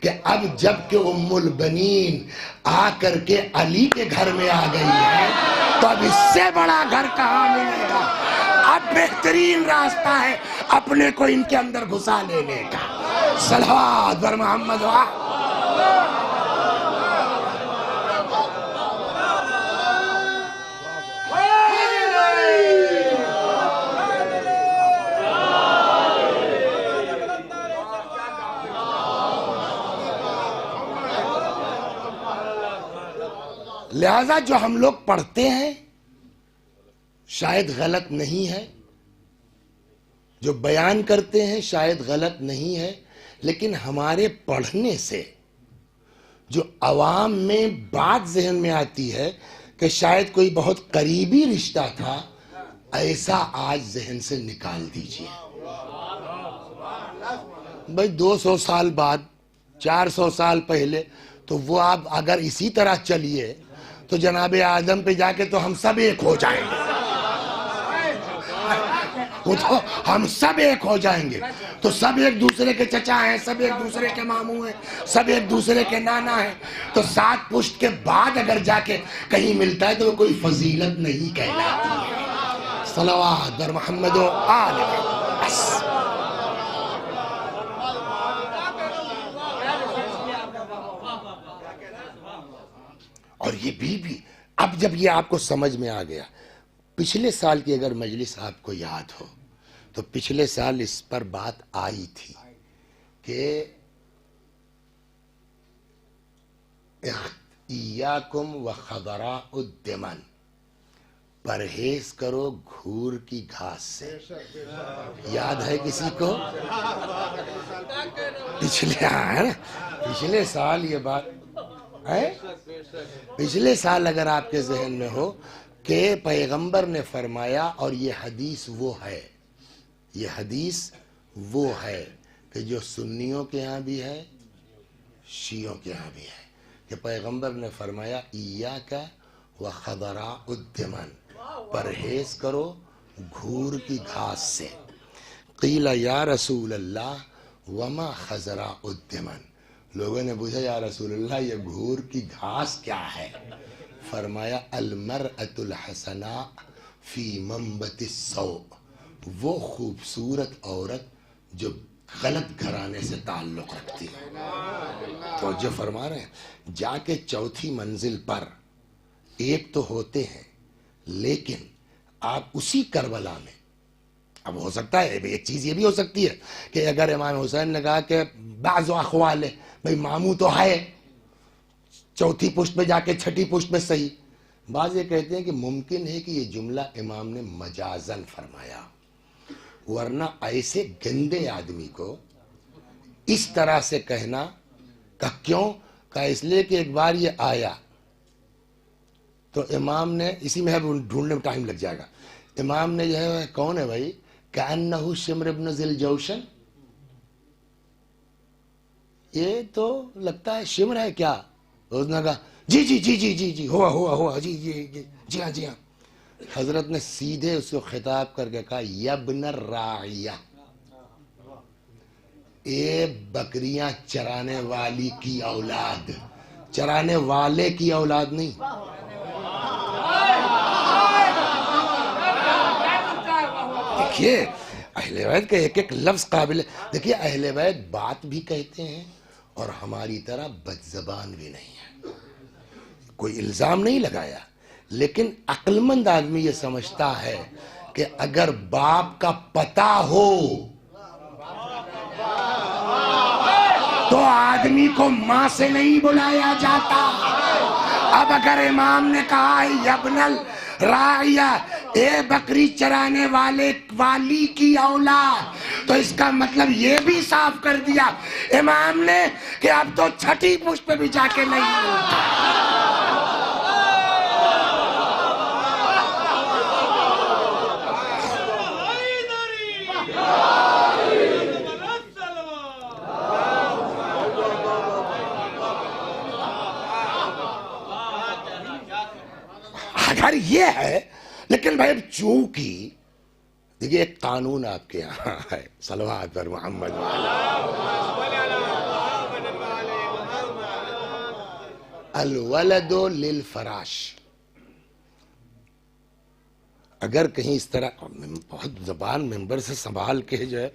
[SPEAKER 8] کہ اب جب کہ ام البنین آ کر کے علی کے گھر میں آ گئی ہے تو اب اس سے بڑا گھر کہاں ملے گا؟ اب بہترین راستہ ہے اپنے کو ان کے اندر گھسا لینے کا۔ صلوات بر محمد و لہذا جو ہم لوگ پڑھتے ہیں شاید غلط نہیں ہے، جو بیان کرتے ہیں شاید غلط نہیں ہے، لیکن ہمارے پڑھنے سے جو عوام میں بات ذہن میں آتی ہے کہ شاید کوئی بہت قریبی رشتہ تھا، ایسا آج ذہن سے نکال دیجئے۔ بھئی 200 سال بعد، 400 سال پہلے تو وہ آپ اگر اسی طرح چلیے تو جناب آدم پہ جا کے تو ہم سب ایک ہو جائیں گے، وہ تو ہم سب ایک ہو جائیں گے، تو سب ایک دوسرے کے چچا ہیں، سب ایک دوسرے کے ماموں ہیں، سب ایک دوسرے کے نانا ہیں، تو 7 پشت کے بعد اگر جا کے کہیں ملتا ہے تو وہ کوئی فضیلت نہیں کہلاتی ہے۔ صلوات بر محمد و آل بس۔ اور یہ بھی اب جب یہ آپ کو سمجھ میں آ گیا، پچھلے سال کی اگر مجلس آپ کو یاد ہو تو پچھلے سال اس پر بات آئی تھی کہ ایاکم و خضراء الدمن، پرہیز کرو گھور کی گھاس سے۔ یاد ہے کسی کو؟ پچھلے سال یہ بات ہے، پچھلے سال اگر آپ کے ذہن میں ہو کہ پیغمبر نے فرمایا، اور یہ حدیث وہ ہے، یہ حدیث وہ ہے کہ جو سنیوں کے ہاں بھی ہے شیعوں کے ہاں بھی ہے، کہ پیغمبر نے فرمایا ایاک و خضراء الدمن، پرہیز کرو گھور کی گھاس سے۔ قیل یا رسول اللہ وما خضراء الدمن، لوگوں نے پوچھا یا رسول اللہ یہ گھور کی گھاس کیا ہے؟ فرمایا المرأة الحسناء فی منبت السوء، وہ خوبصورت عورت جو غلط گھرانے سے تعلق رکھتی ہے. توجہ فرما رہے ہیں. جا کے چوتھی منزل پر ایک تو ہوتے ہیں، لیکن آپ اسی کربلا میں، اب ہو سکتا ہے ایک چیز یہ بھی ہو سکتی ہے کہ اگر امام حسین نے کہا کہ بعض اخوال ہے، بھئی ماموں تو ہے چوتھی پشت پہ جا کے چھٹی پشت میں صحیح. بعض یہ کہتے ہیں کہ ممکن ہے کہ یہ جملہ امام نے مجازن فرمایا، ورنہ ایسے گندے آدمی کو اس طرح سے کہنا کہ کیوں؟ کہ اس لیے کہ ایک بار یہ آیا تو امام نے، اسی میں ڈھونڈنے میں ٹائم لگ جائے گا، امام نے جو ہے کون ہے بھائی، کأنہ شمر ابن ذی الجوشن، یہ تو لگتا ہے شمر ہے کیا؟ اس نے کہا جی جی جی جی جی جی ہوا جی جی جی جی ہاں جی ہاں. حضرت نے سیدھے اس کو خطاب کر کے کہا یبن الراعیہ، اے بکریاں چرانے والی کی اولاد، چرانے والے کی اولاد نہیں. دیکھیے اہل بیت کا ایک ایک لفظ قابل ہے. دیکھیے اہل بیت بات بھی کہتے ہیں اور ہماری طرح بد زبان بھی نہیں ہے. کوئی الزام نہیں لگایا، لیکن عقل مند آدمی یہ سمجھتا ہے کہ اگر باپ کا پتہ ہو تو آدمی کو ماں سے نہیں بلایا جاتا. اب اگر امام نے کہا یبن الراعیہ، اے بکری چرانے والی کی اولاد، تو اس کا مطلب یہ بھی صاف کر دیا امام نے کہ اب تو چھٹی پشت پہ بھی جا کے نہیں. اگر یہ ہے، لیکن بھائی چونکہ دیکھیے ایک قانون آپ کے یہاں ہے، صلوات پر محمد، الولد للفراش. اگر کہیں اس طرح بہت زبان ممبر سے سنبھال کے جو ہے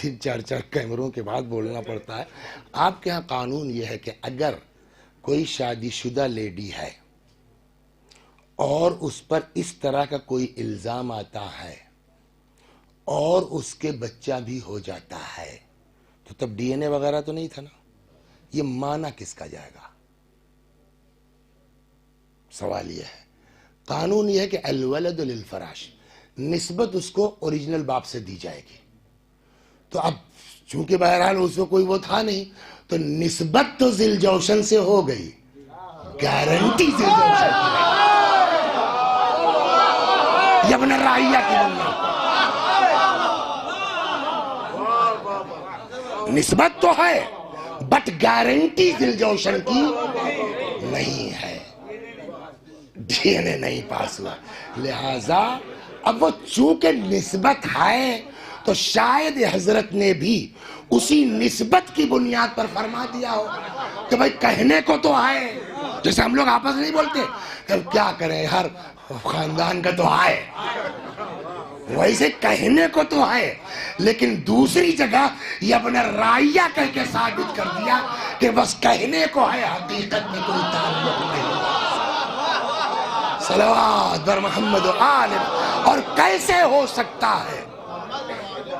[SPEAKER 8] 3-4 کیمروں کے بعد بولنا پڑتا ہے. آپ کے ہاں قانون یہ ہے کہ اگر کوئی شادی شدہ لیڈی ہے اور اس پر اس طرح کا کوئی الزام آتا ہے اور اس کے بچہ بھی ہو جاتا ہے تو تب ڈی این اے وغیرہ تو نہیں تھا نا. یہ مانا کس کا جائے گا؟ سوال یہ ہے. قانون یہ ہے کہ الولد للفراش، نسبت اس کو اوریجنل باپ سے دی جائے گی. تو اب چونکہ بہرحال اس کو کوئی وہ تھا نہیں تو نسبت تو ذی الجوشن سے ہو گئی، گارنٹی ذی الجوشن کی یبن الراعیہ کی بنیاد نسبت تو ہے، بٹ گارنٹی ذی الجوشن کی نہیں ہے. ڈی این اے نہیں پاس ہوا، لہذا اب وہ چونکہ نسبت ہے تو شاید حضرت نے بھی اسی نسبت کی بنیاد پر فرما دیا ہو کہ بھائی کہنے کو تو ہے، جیسے ہم لوگ آپس نہیں بولتے کہ کیا کریں ہر خاندان کا تو ہے، ویسے کہنے کو تو ہے، لیکن دوسری جگہ یہ اپنا رائیہ کہہ کے ثابت کر دیا کہ بس کہنے کو ہے، حقیقت میں کوئی تعلق نہیں. صلوات بر محمد و آل. اور کیسے ہو سکتا ہے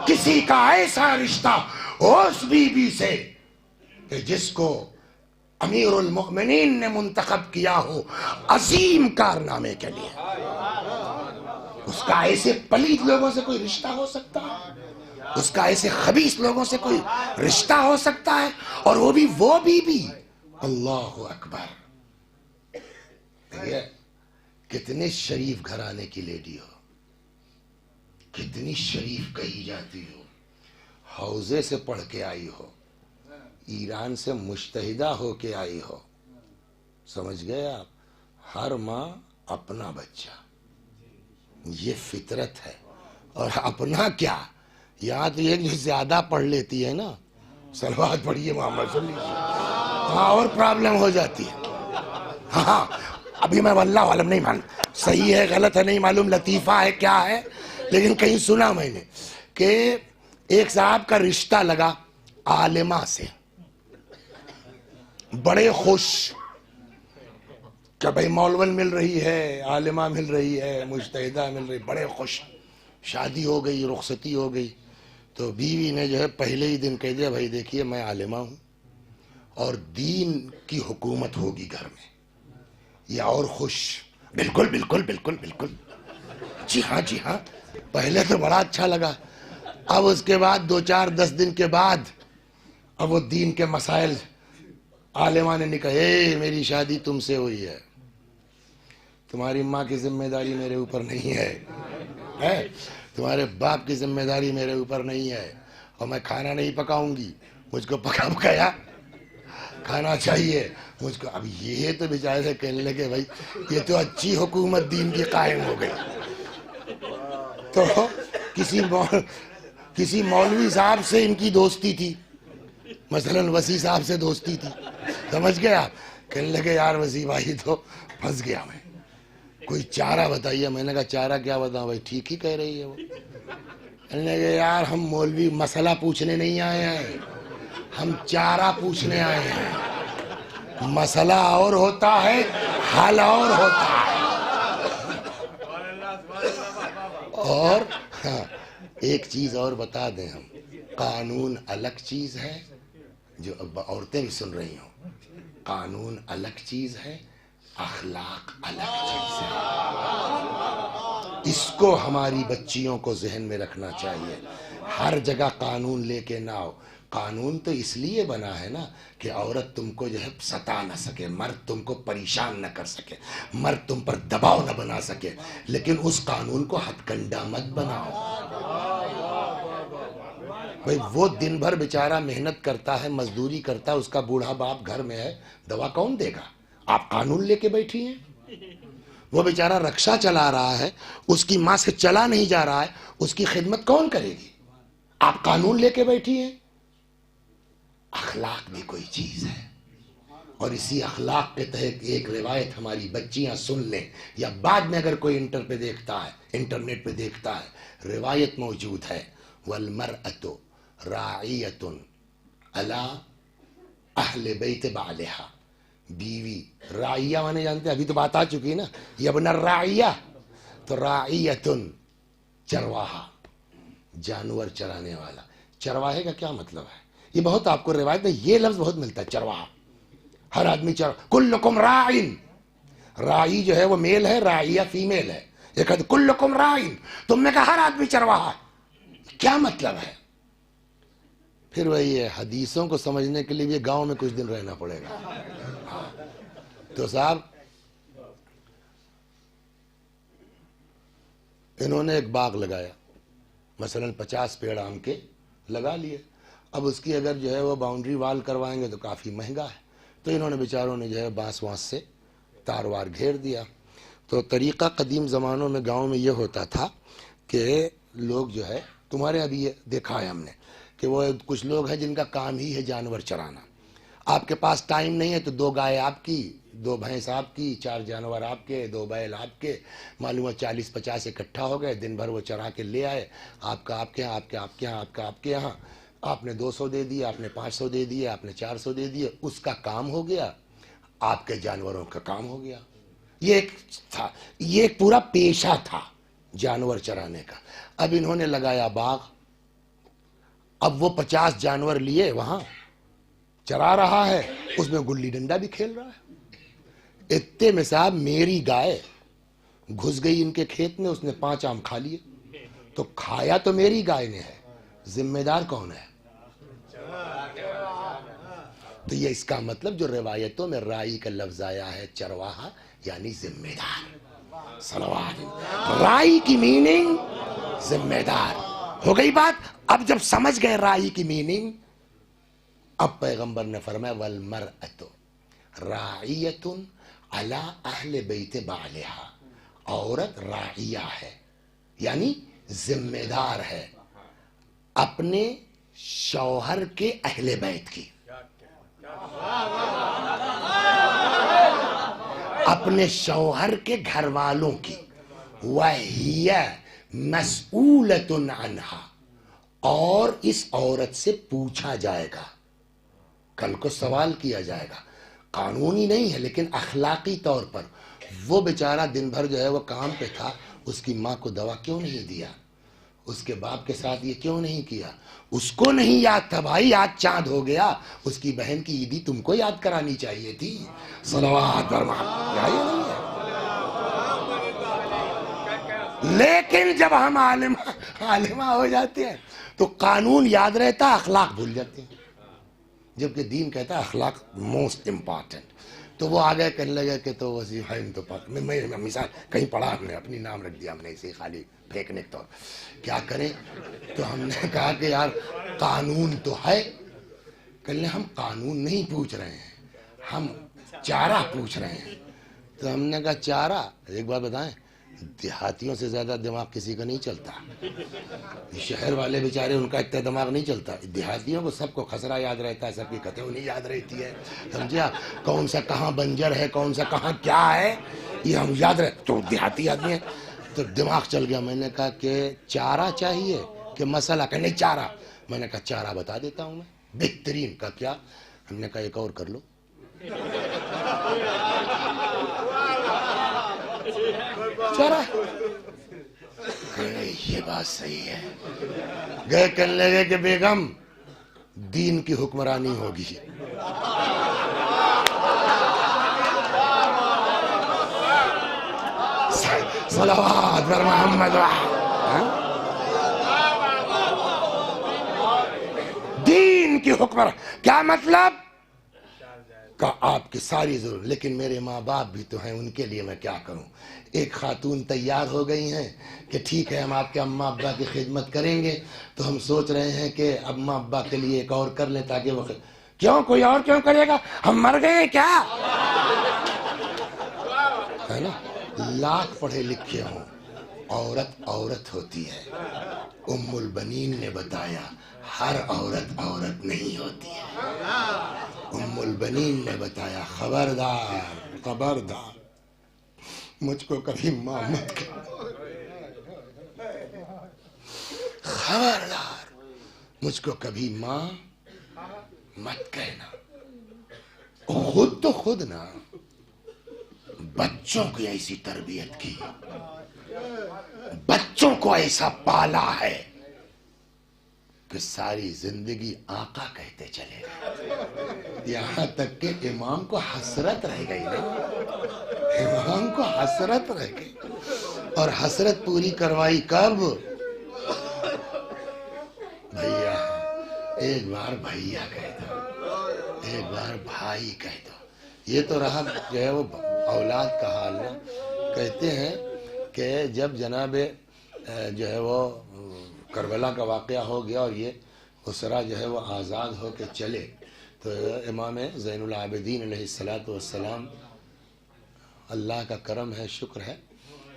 [SPEAKER 8] کسی کا ایسا رشتہ اس بی بی سے کہ جس کو امیر المؤمنین نے منتخب کیا ہو عظیم کارنامے کے لیے، اس کا ایسے پلید لوگوں سے کوئی رشتہ ہو سکتا ہے؟ اس کا ایسے خبیث لوگوں سے کوئی رشتہ ہو سکتا ہے؟ اور وہ بھی اللہ اکبر. کتنے شریف گھرانے کی لیڈی ہو، کتنی شریف کہی جاتی ہو، حوزے سے پڑھ کے آئی ہو، ایران سے مجتہدہ ہو کے آئی ہو، سمجھ گئے آپ؟ ہر ماں اپنا بچہ، یہ فطرت ہے. اور اپنا کیا، یہاں تو ایک جو زیادہ پڑھ لیتی ہے نا، صلوات پڑھیے محمد صلی اللہ علیہ وسلم، ہاں اور پرابلم ہو جاتی ہے. ہاں ابھی میں واللہ عالم نہیں معلوم صحیح ہے غلط ہے نہیں معلوم، لطیفہ ہے کیا ہے، لیکن کہیں سنا میں نے کہ ایک صاحب کا رشتہ لگا عالمہ سے، بڑے خوش کہ بھائی مولون مل رہی ہے، عالمہ مل رہی ہے، مجتہدہ مل رہی، بڑے خوش. شادی ہو گئی، رخصتی ہو گئی، تو بیوی نے جو ہے پہلے ہی دن کہہ دیا بھائی دیکھیے میں عالمہ ہوں اور دین کی حکومت ہوگی گھر میں. یا اور خوش، بالکل بالکل بالکل بالکل، جی ہاں جی ہاں. پہلے تو بڑا اچھا لگا، اب اس کے بعد 2-4-10 دن کے بعد اب وہ دین کے مسائل عالمہ نے کہا اے میری شادی تم سے ہوئی ہے، تمہاری ماں کی ذمہ داری میرے اوپر نہیں ہے، تمہارے باپ کی ذمہ داری میرے اوپر نہیں ہے، اور میں کھانا نہیں پکاؤں گی، مجھ کو پکا پکایا کھانا چاہیے مجھ کو. اب یہ تو بیچارے سے کہنے لگے بھائی یہ تو اچھی حکومت دین کی قائم ہو گئی. تو کسی مولوی صاحب سے ان کی دوستی تھی، مثلا وسیع صاحب سے دوستی تھی، سمجھ گئے آپ. کہنے لگے یار وسیع بھائی تو پھنس گیا میں، کوئی چارہ بتائیے. میں نے کہا چارہ کیا بتاؤں بھائی، ٹھیک ہی کہہ رہی ہے وہ. کہنے لگے یار ہم مولوی مسئلہ پوچھنے نہیں آئے ہیں، ہم چارہ پوچھنے آئے ہیں. مسئلہ اور ہوتا ہے، حل اور ہوتا ہے. اور ایک چیز اور بتا دیں ہم، قانون الگ چیز ہے، جو عورتیں بھی سن رہی ہوں، قانون الگ چیز ہے، اخلاق الگ چیز ہے. اس کو ہماری بچیوں کو ذہن میں رکھنا چاہیے. ہر جگہ قانون لے کے نہ آؤ. قانون تو اس لیے بنا ہے نا کہ عورت تم کو جو ہے ستا نہ سکے، مرد تم کو پریشان نہ کر سکے، مرد تم پر دباؤ نہ بنا سکے. لیکن اس قانون کو ہتھ کنڈا مت بناؤ. بھئی وہ دن بھر بیچارہ محنت کرتا ہے، مزدوری کرتا ہے، اس کا بوڑھا باپ گھر میں ہے، دوا کون دے گا؟ آپ قانون لے کے بیٹھی ہیں. وہ بیچارہ رکشہ چلا رہا ہے، اس کی ماں سے چلا نہیں جا رہا ہے، اس کی خدمت کون کرے گی؟ آپ قانون لے کے بیٹھی ہیں. اخلاق بھی کوئی چیز ہے، اور اسی اخلاق کے تحت ایک روایت ہماری بچیاں سن لیں، یا بعد میں اگر کوئی انٹرنیٹ پہ دیکھتا ہے، روایت موجود ہے والمرأة راعیۃ علی اہل بیت بعلہا. بیوی راعیہ مانے جانتے ہیں، ابھی تو بات آ چکی ہے نا، یبن الراعیہ. تو راعیۃ چرواہا، جانور چرانے والا. چرواہے کا کیا مطلب ہے؟ یہ بہت آپ کو روایت میں یہ لفظ بہت ملتا ہے، چرواہا. ہر آدمی کلکم راعین. راعی جو ہے وہ میل ہے، راعیہ فیمیل ہے. یہ کہتے کلکم راعین، تم نے کہا ہر آدمی چرواہا. کیا مطلب ہے؟ پھر وہی ہے، حدیثوں کو سمجھنے کے لیے بھی گاؤں میں کچھ دن رہنا پڑے گا. تو صاحب انہوں نے ایک باغ لگایا، مثلا 50 پیڑ آم کے لگا لیے. اب اس کی اگر جو ہے وہ باؤنڈری وال کروائیں گے تو کافی مہنگا ہے. تو انہوں نے بیچاروں نے جو ہے بانس وانس سے تار وار گھیر دیا. تو طریقہ قدیم زمانوں میں گاؤں میں یہ ہوتا تھا کہ لوگ جو ہے، تمہارے ابھی یہ دیکھا ہے ہم نے کہ وہ کچھ لوگ ہیں جن کا کام ہی ہے جانور چرانا. آپ کے پاس ٹائم نہیں ہے تو 2 گائے آپ کی، 2 بھینس آپ کی، 4 جانور آپ کے، 2 بیل آپ کے، معلوم ہے 40-50 اکٹھا ہو گئے. دن بھر وہ چرا کے لے آئے، آپ کا آپ کے یہاں، آپ کے آپ کے یہاں، آپ کا آپ کے یہاں. آپ نے 200 دے دیے، آپ نے 500 دے دیے، آپ نے 400 دے دیے. اس کا کام ہو گیا، آپ کے جانوروں کا کام ہو گیا. یہ ایک تھا، یہ ایک پورا پیشہ تھا جانور چرانے کا. اب انہوں نے لگایا باغ. اب وہ 50 جانور لیے، وہاں چرا رہا ہے، اس میں گلی ڈنڈا بھی کھیل رہا ہے. اتنے میں صاحب میری گائے گھس گئی ان کے کھیت میں، اس نے 5 آم کھا لیے. تو کھایا تو میری گائے نے ہے، ذمہ دار کون ہے؟ تو یہ اس کا مطلب جو روایتوں میں رائی کا لفظ آیا ہے چرواہا یعنی ذمہ دار. صلوات. رائی کی میننگ ذمہ دار. ہو گئی بات. اب جب سمجھ گئے رائی کی میننگ، اب پیغمبر نے فرمایا والمرأۃ راعیۃ علی اہل بیت بعلہا. عورت راعیہ ہے یعنی ذمہ دار ہے اپنے شوہر کے اہل بیت کی، اپنے شوہر کے گھر والوں کی. وَهِيَ مَسْئُولَةٌ عَنْهَا. اور اس عورت سے پوچھا جائے گا، کل کو سوال کیا جائے گا. قانونی نہیں ہے لیکن اخلاقی طور پر وہ بیچارہ دن بھر جو ہے وہ کام پہ تھا، اس کی ماں کو دوا کیوں نہیں دیا، اس کے باپ کے ساتھ یہ کیوں نہیں کیا؟ اس کو نہیں یاد تھا بھائی، آج چاند ہو گیا، اس کی بہن کی عیدی تم کو یاد کرانی چاہیے تھی. صلوات پر محمد. لیکن جب ہم عالمہ ہو جاتے ہیں تو قانون یاد رہتا، اخلاق بھول جاتے ہیں، جبکہ دین کہتا ہے اخلاق موسٹ امپارٹنٹ. تو وہ آگے کرنے لگے کہ تو وظیفہ تو میں مثال کہیں پڑھا، ہم نے اپنی نام رکھ دیا، ہم نے اسے خالی پھینکنے کے طور کیا کریں. تو ہم نے کہا کہ یار قانون تو ہے، کل ہم قانون نہیں پوچھ رہے ہیں، ہم چارہ پوچھ رہے ہیں. تو ہم نے کہا چارہ، ایک بات بتائیں، دیہاتیوں سے زیادہ دماغ کسی کا نہیں چلتا. شہر والے بیچارے ان کا اتنا دماغ نہیں چلتا، دیہاتیوں کو سب کو خسرہ یاد رہتا ہے، سب کی کتھیں نہیں یاد رہتی ہے، سمجھا؟ کون سا کہاں بنجر ہے، کون سا کہاں کیا ہے، یہ ہم یاد رہتے. تو دیہاتی آدمی ہے تو دماغ چل گیا. میں نے کہا کہ چارہ چاہیے کہ مسئلہ، کہ نہیں چارہ. میں نے کہا چارہ بتا دیتا ہوں میں، بہترین. کا کیا؟ ہم نے کہا ایک اور کر لو. چارہ یہ بات صحیح ہے. گئے کہنے لگے کہ بیگم دین کی حکمرانی ہوگی. صلوات پر محمد. دین کی حکمرانی کیا مطلب؟ کہ آپ کی ساری ضرورت، لیکن میرے ماں باپ بھی تو ہیں، ان کے لیے میں کیا کروں؟ ایک خاتون تیار ہو گئی ہیں کہ ٹھیک ہے ہم آپ کے اماں ابا کی خدمت کریں گے. تو ہم سوچ رہے ہیں کہ اماں ابا کے لیے ایک اور کر لیں تاکہ وہ کیوں کوئی اور کیوں کرے گا، ہم مر گئے کیا؟ ہے نا، لاکھ پڑھے لکھے ہوں، عورت عورت ہوتی ہے. ام البنین نے بتایا ہر عورت عورت نہیں ہوتی ہے. ام البنین نے بتایا خبردار خبردار مجھ کو کبھی ماں مت کہنا، خبردار مجھ کو کبھی ماں مت کہنا. خود تو خود نا بچوں کی ایسی تربیت کی، بچوں کو ایسا پالا ہے کہ ساری زندگی آقا کہتے چلے گئے. یہاں تک کہ امام کو حسرت رہ گئی نا، امام کو حسرت رہ گئی. اور حسرت پوری کروائی کب؟ بھیا، ایک بار بھیا کہہ دو، ایک بار بھائی کہہ دو. یہ تو رہا جو ہے وہ اولاد کا حال نا. کہتے ہیں کہ جب جناب جو ہے وہ کربلا کا واقعہ ہو گیا اور یہ اسرا جو ہے وہ آزاد ہو کے چلے، تو امام زین العابدین علیہ السلام، اللہ کا کرم ہے، شکر ہے،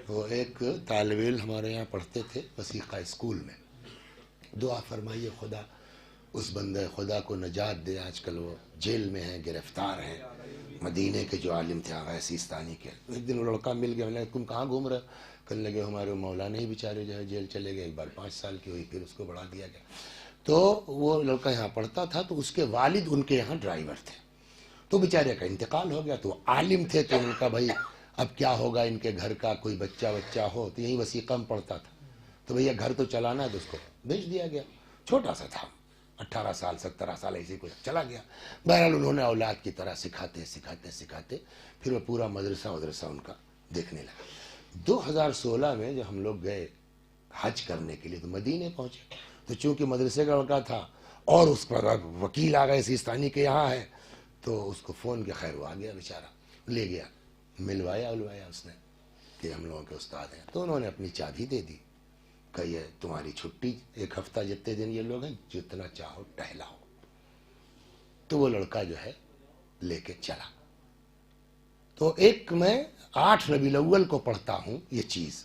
[SPEAKER 8] وہ ایک طالب علم ہمارے یہاں پڑھتے تھے وثیقہ اسکول میں. دعا فرمائیے خدا اس بندے خدا کو نجات دے، آج کل وہ جیل میں ہیں، گرفتار ہیں. مدینے کے جو عالم تھے آغا سیستانی کے. ایک دن وہ لڑکا مل گیا، میں نے تم کہاں گھوم رہے؟ کہنے لگے ہمارے مولانا ہی بیچارے جو ہے جیل چلے گئے، ایک بار 5 سال کی ہوئی، پھر اس کو بڑھا دیا گیا. تو وہ لڑکا یہاں پڑھتا تھا، تو اس کے والد ان کے یہاں ڈرائیور تھے. تو بیچارے کا انتقال ہو گیا. تو وہ عالم تھے، تو ان کا بھائی اب کیا ہوگا، ان کے گھر کا کوئی بچہ ہو. تو یہیں وثیقہ میں پڑھتا تھا، تو بھیا گھر تو چلانا ہے، تو اس کو بھیج دیا گیا. چھوٹا سا تھا، 18 سال 17 سال ایسے کوئی چلا گیا. بہرحال انہوں نے اولاد کی طرح سکھاتے پھر وہ پورا مدرسہ ان کا دیکھنے لگا. 2016 میں جب ہم لوگ گئے حج کرنے کے لیے تو مدینے پہنچے. تو چونکہ مدرسے کا لڑکا تھا اور اس پر وکیل آ گئے سیستانی کے یہاں ہے، تو اس کو فون کیا، خیر وہ آ گیا بیچارہ، لے گیا، ملوایا اس نے کہ ہم لوگوں کے استاد ہیں. تو انہوں نے اپنی چابی دے دی کہ یہ تمہاری چھٹی، 1 ہفتہ جتنے دن یہ لوگ ہیں جتنا چاہو ٹہلاؤ. تو وہ لڑکا جو ہے لے کے چلا. تو ایک میں 8 ربیع الاول کو پڑھتا ہوں، یہ چیز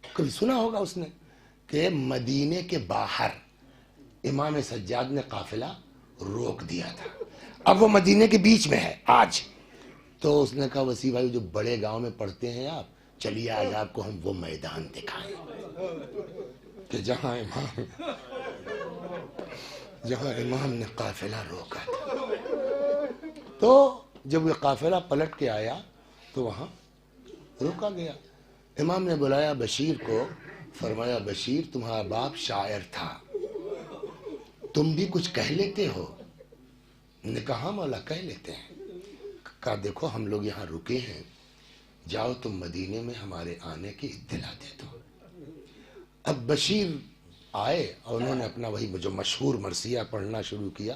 [SPEAKER 8] کبھی سنا ہوگا اس نے، کہ مدینے کے باہر امام سجاد نے قافلہ روک دیا تھا. اب وہ مدینے کے بیچ میں ہے آج. تو اس نے کہا وسیع بھائی جو بڑے گاؤں میں پڑھتے ہیں آپ، چلیے آج آپ کو ہم وہ میدان دکھائیں کہ جہاں امام جہاں امام نے قافلہ روکا تھا. تو جب یہ قافلہ پلٹ کے آیا تو وہاں روکا گیا. امام نے بلایا بشیر کو, فرمایا بشیر تمہارا باپ شاعر تھا, تم بھی کچھ کہہ لیتے ہو؟ نے کہا مولا کہہ لیتے ہیں. کہا دیکھو ہم لوگ یہاں رکے ہیں, جاؤ تم مدینے میں ہمارے آنے کی اطلاع دے دو. اب بشیر آئے اور انہوں نے اپنا وہی جو مشہور مرثیہ پڑھنا شروع کیا,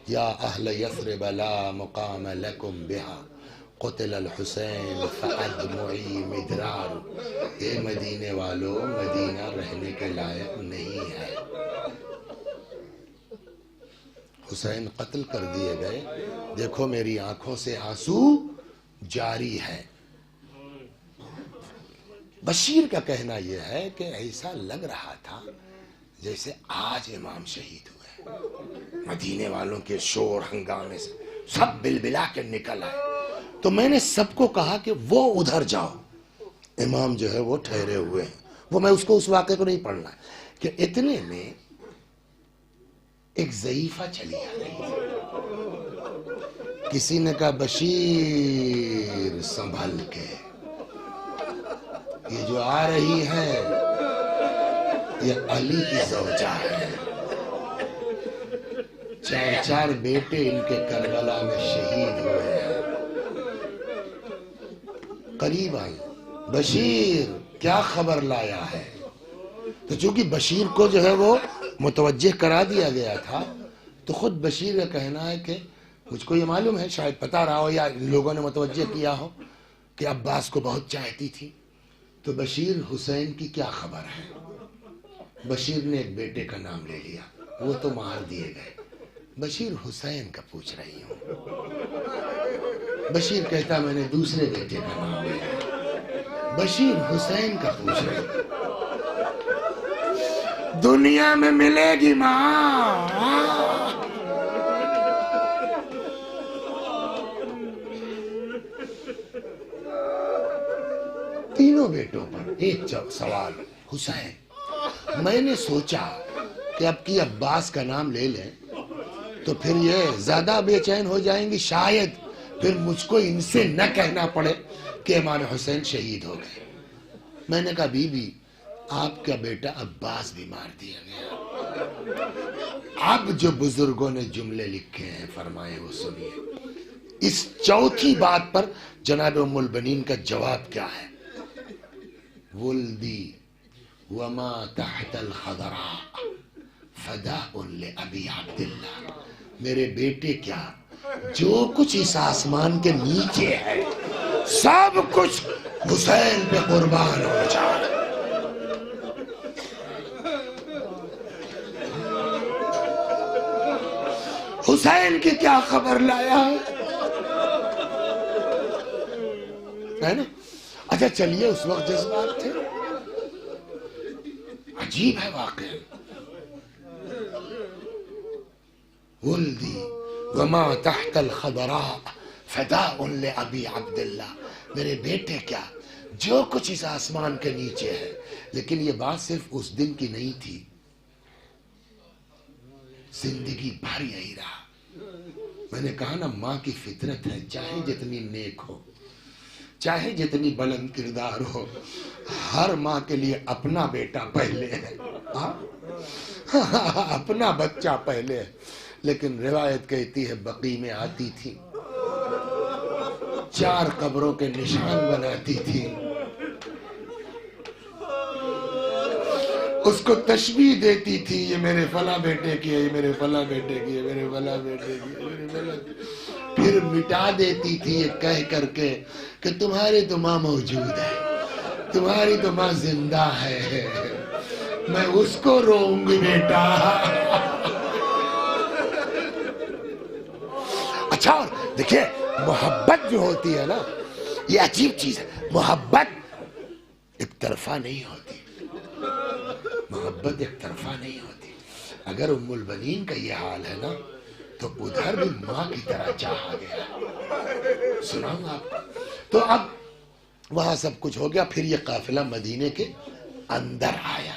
[SPEAKER 8] یا اہل یثرب لا مقام لکم بہا قتل الحسین فادمعی مدرار. اے مدینے والو, مدینہ رہنے کے لائق نہیں ہے, حسین قتل کر دیے گئے, دیکھو میری آنکھوں سے آنسو جاری ہے. بشیر کا کہنا یہ ہے کہ ایسا لگ رہا تھا جیسے آج امام شہید ہوئے. مدینے والوں کے شور ہنگامے سے سب بلبلا کے نکل آئے. تو میں نے سب کو کہا کہ وہ ادھر جاؤ, امام جو ہے وہ ٹھہرے ہوئے ہیں. وہ میں اس واقعے کو نہیں پڑھنا کہ اتنے میں ایک ضعیفہ چلی آ رہی. کسی نے کہا بشیر سنبھل کے, یہ جو آ رہی ہے یہ علی کی زوجہ ہے, 4 بیٹے ان کے کربلا میں شہید ہوئے ہیں. قریب آئی, بشیر کیا خبر لایا ہے؟ تو چونکہ بشیر کو جو ہے وہ متوجہ کرا دیا گیا تھا, تو خود بشیر کا کہنا ہے کہ مجھ کو یہ معلوم ہے, شاید پتا رہا ہو یا لوگوں نے متوجہ کیا ہو کہ عباس کو بہت چاہتی تھی. تو بشیر حسین کی کیا خبر ہے؟ بشیر نے ایک بیٹے کا نام لے لیا, وہ تو مار دیے گئے. بشیر حسین کا پوچھ رہی ہوں. بشیر کہتا میں نے دوسرے بیٹے کا نام لیا. بشیر حسین کا پوچھ رہی ہوں. دنیا میں ملے گی ماں, تینوں بیٹوں پر ایک سوال, حسین. میں نے سوچا کہ اب کی عباس کا نام لے لیں تو پھر یہ زیادہ بے چین ہو جائیں گی, شاید پھر مجھ کو ان سے نہ کہنا پڑے کہ امام حسین شہید ہو گئے. میں نے کہا بی بی آپ کا بیٹا عباس بھی مار دیا گیا. اب جو بزرگوں نے جملے لکھے ہیں فرمائے وہ سنیے. اس چوتھی بات پر جناب ام البنین کا جواب کیا ہے؟ ولدی وما تحت الخضراء فداء لأبی عبداللہ. میرے بیٹے کیا, جو کچھ اس آسمان کے نیچے ہے سب کچھ حسین پہ قربان ہو جائے. حسین کی کیا خبر لایا ہے نا. اچھا چلیے, اس وقت جذبات تھے, عجیب ہے واقعہ. ولدی وما تحت الخضراء فداء لأبی عبداللہ. میرے بیٹے کیا, جو کچھ اس آسمان کے نیچے ہے. لیکن یہ بات صرف اس دن کی نہیں تھی, زندگی بھر یہی رہا. میں نے کہا نا ماں کی فطرت ہے, چاہے جتنی نیک ہو, چاہے جتنی بلند کردار ہو, ہر ماں کے لیے اپنا بیٹا پہلے ہے, اپنا بچہ پہلے ہے. لیکن روایت کہتی ہے بقی میں آتی تھی, 4 قبروں کے نشان بناتی تھی, اس کو تشبیہ دیتی تھی, یہ میرے فلاں بیٹے کی ہے, یہ میرے فلاں بیٹے کی ہے, میرے فلاں بیٹے کی ہے, میرے فلاں. پھر مٹا دیتی تھی یہ کہہ کر کے کہ تمہاری تو ماں موجود ہے, تمہاری تو ماں زندہ ہے, میں اس کو روؤں گی بیٹا. اچھا دیکھیں, محبت جو ہوتی ہے نا یہ عجیب چیز ہے. محبت ایک طرفہ نہیں ہوتی, محبت ایک طرفہ نہیں ہوتی. اگر ام البنین کا یہ حال ہے نا تو ادھر بھی ماں کی طرح چاہا گیا. سناؤں آپ کو. تو اب وہاں سب کچھ ہو گیا. پھر یہ قافلہ مدینے کے اندر آیا.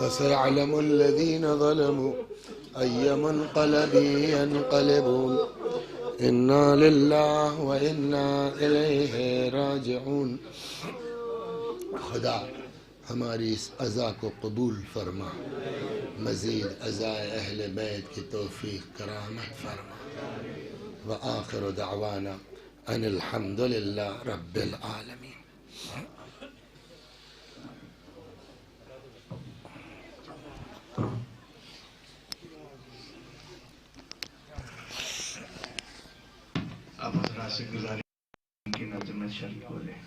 [SPEAKER 8] فسيعلم الذين ظلموا أي منقلب ينقلبون إنا لله وإنا إليه راجعون۔ خدا ہماری اس عزا کو قبول فرما، مزید عزائے اہل بیت کی توفیق کرامت فرما۔ وآخر دعوانا ان الحمد للہ رب العالمین۔
[SPEAKER 1] اب حضرات سے گزارش کی نظر میں شریک ہو لیں۔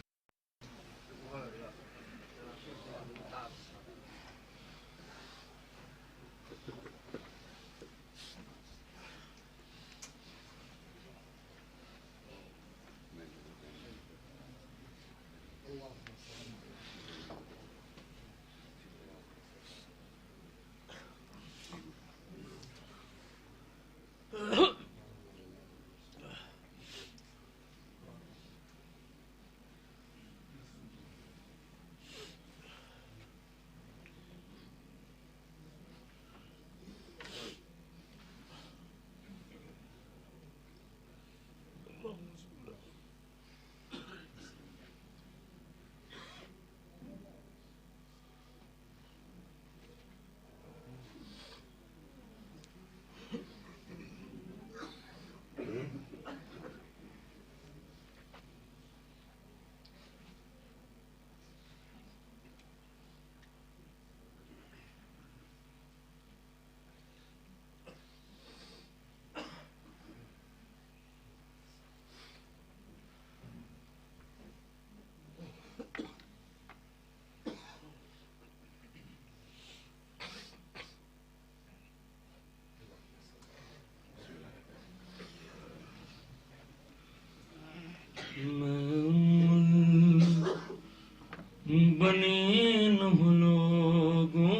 [SPEAKER 7] بنین ہوں لوگوں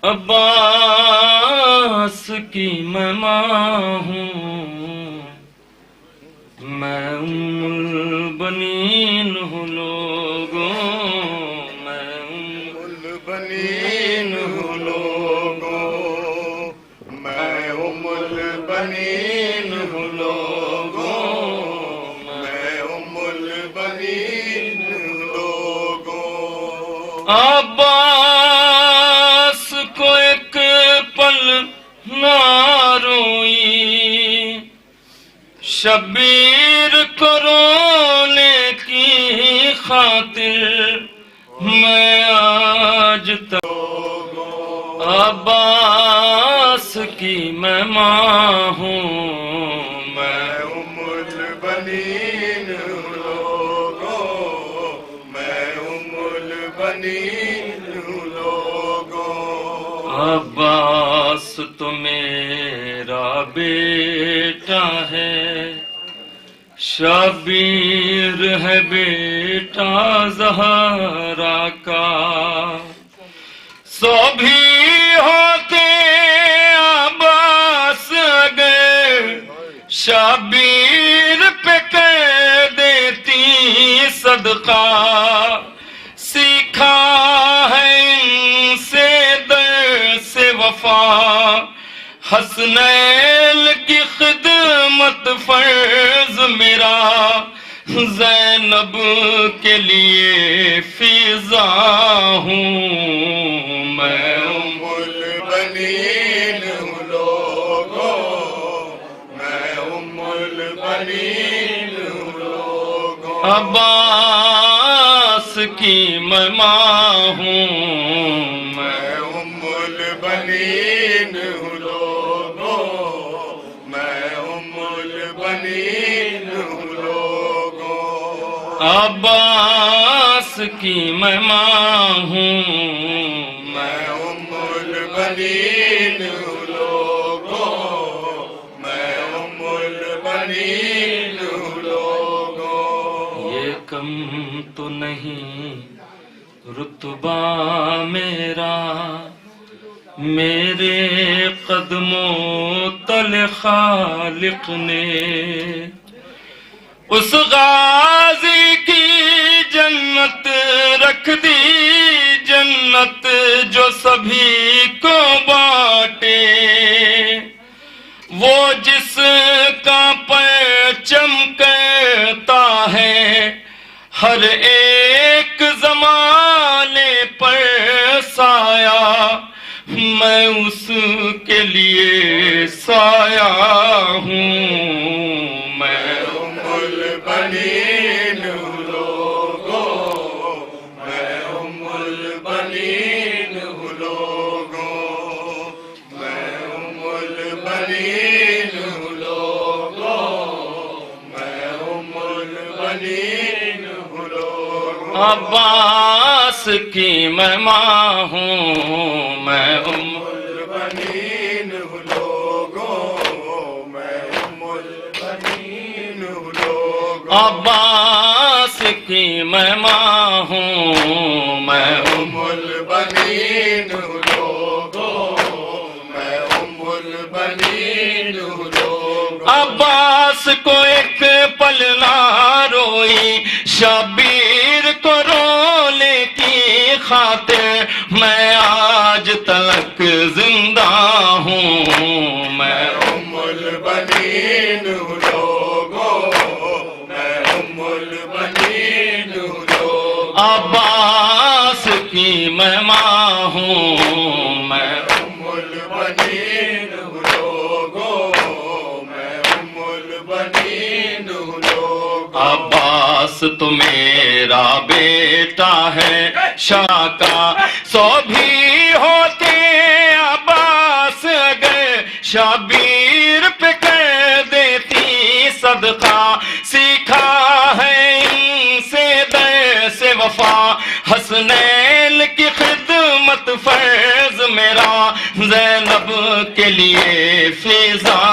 [SPEAKER 7] عباس کی میں ماں ہوں، میں ام البنین ہوں لوگوں، میں ام البنین ہوں لوگوں، میں ام البنین ہوں لوگوں، میں ام البنین ہوں لوگوں۔ عباس کو ایک پل نہ روئی، شبیر کو رونے کی خاطر میں آج تک عباس کی میں ماں ہوں، میں ام البنین ہوں لوگوں، میں ام البنین ہوں لوگوں۔ عباس تو میرا بیٹا ہے، شبیر ہے بیٹا زہرا کا، سو بھی ہوتے عباس اگر شبیر پہ کر دیتی صدقہ، سیکھا ہے ان سے درس وفا، حسنین کی خدمت فرض میرا، زینب کے لیے فضا ہوں، میں ام البنین ہوں لوگوں، میں ام البنین ہوں لوگوں۔ عباس کی میں ماں ہوں، میں ام البنین ہوں لوگوں، میں ام البنین ہوں لوگوں۔ عباس کی میں ماں ہوں، میں ام البنین ہوں لوگوں، میں ام البنین ہوں لوگوں۔ یہ کم تو نہیں رتبہ میرا، میرے قدموں تلے خالق نے اس غازی کی جنت رکھ دی، جنت جو سبھی کو بانٹے، وہ جس کا پرچم کرتا ہے ہر ایک زمانے پر سایہ، میں اس کے لیے سایہ ہوں، میں ام البنین ہوں لوگوں، میں ام البنین ہوں لوگوں، میں ام البنین ہوں لوگوں، میں ام البنین ہوں لوگوں۔ عباس کی میں ماں ہوں، میں ام البنین ہوں لوگوں، میں ام البنین ہوں لوگوں۔ عباس کی میں ماں ہوں، میں ام البنین ہوں لوگوں، میں ام البنین ہوں لوگوں۔ عباس کو ایک پل نہ روئی، شبیر کو رونے کی خاطر میں آج تک زندہ ہوں، میں ام البنین ہوں لوگوں، میں ام البنین ہوں لوگوں۔ عباس کی میں ماں ہوں، میں ام البنین ہوں لوگوں، میں ام البنین ہوں لوگوں۔ عباس تو میرا بیٹا ہے شاہ کا، سو بھی ہوتے عباس اگر شبیر پہ کر دیتی صدقہ، سیکھا ہے ان سے درس وفا، حسنین کی خدمت فرض میرا، زینب کے لیے فضا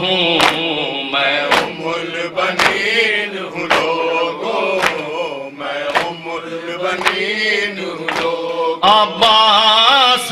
[SPEAKER 7] ہوں، میں ام البنین ہوں لوگوں، میں ام البنین ہوں لوگوں۔ عباس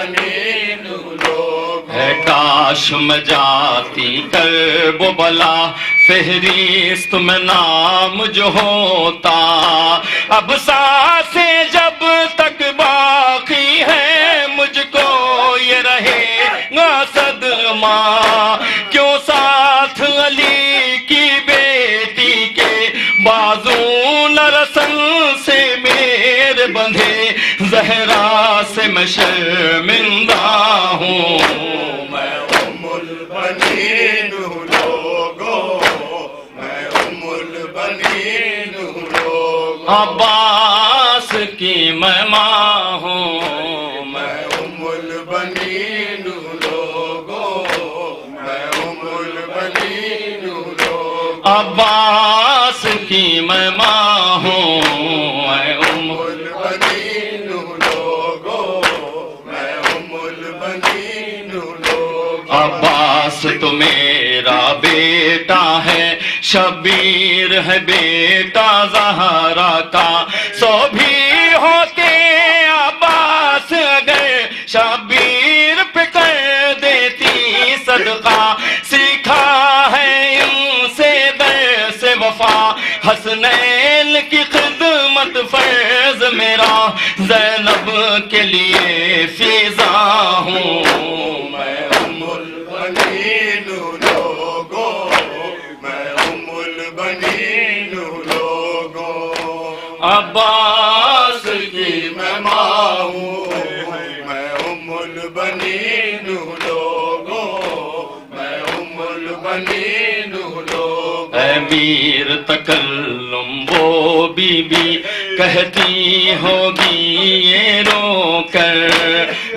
[SPEAKER 9] البنین لوگوں،
[SPEAKER 7] ہے کاش میں جاتی کرب و بلا، فہرست میں نام جو ہوتا، اب سانسیں جب تک باقی ہے مجھ کو یہ رہے گا صدمہ، کیوں ساتھ علی کی بیٹی کے بازو نہ رسن سے میرے بندھے، زہرا سے میں شرمندہ ہوں،
[SPEAKER 9] میں ام البنین لوگوں، میں ام البنین لوگوں،
[SPEAKER 7] عباس کی میں ماں ہوں،
[SPEAKER 9] میں ام البنین لوگوں، میں ام البنین لوگوں،
[SPEAKER 7] عباس کی میں ماں ہوں، میں ام
[SPEAKER 9] البنین لوگوں، میں ام البنین لوگوں،
[SPEAKER 7] عباس تو میرا بیٹا ہے، شبیر ہے بیٹا زہرا کا، سو بھی ہوتے عباس اگر شبیر پہ کر دیتی صدقہ، سیکھا ہے ان سے درس وفا، حسنین کی خدمت فرض میرا، زینب کے لیے فیضا ہوں،
[SPEAKER 9] میں ام البنین لوگوں، میں ام البنین لوگوں،
[SPEAKER 7] عباس کی
[SPEAKER 9] میں ماں ہوں، میں ام البنین لوگوں، میں ام البنین لوگوں،
[SPEAKER 7] اے میر تکلم وہ بی بی کہتی ہوگی یہ رو کر،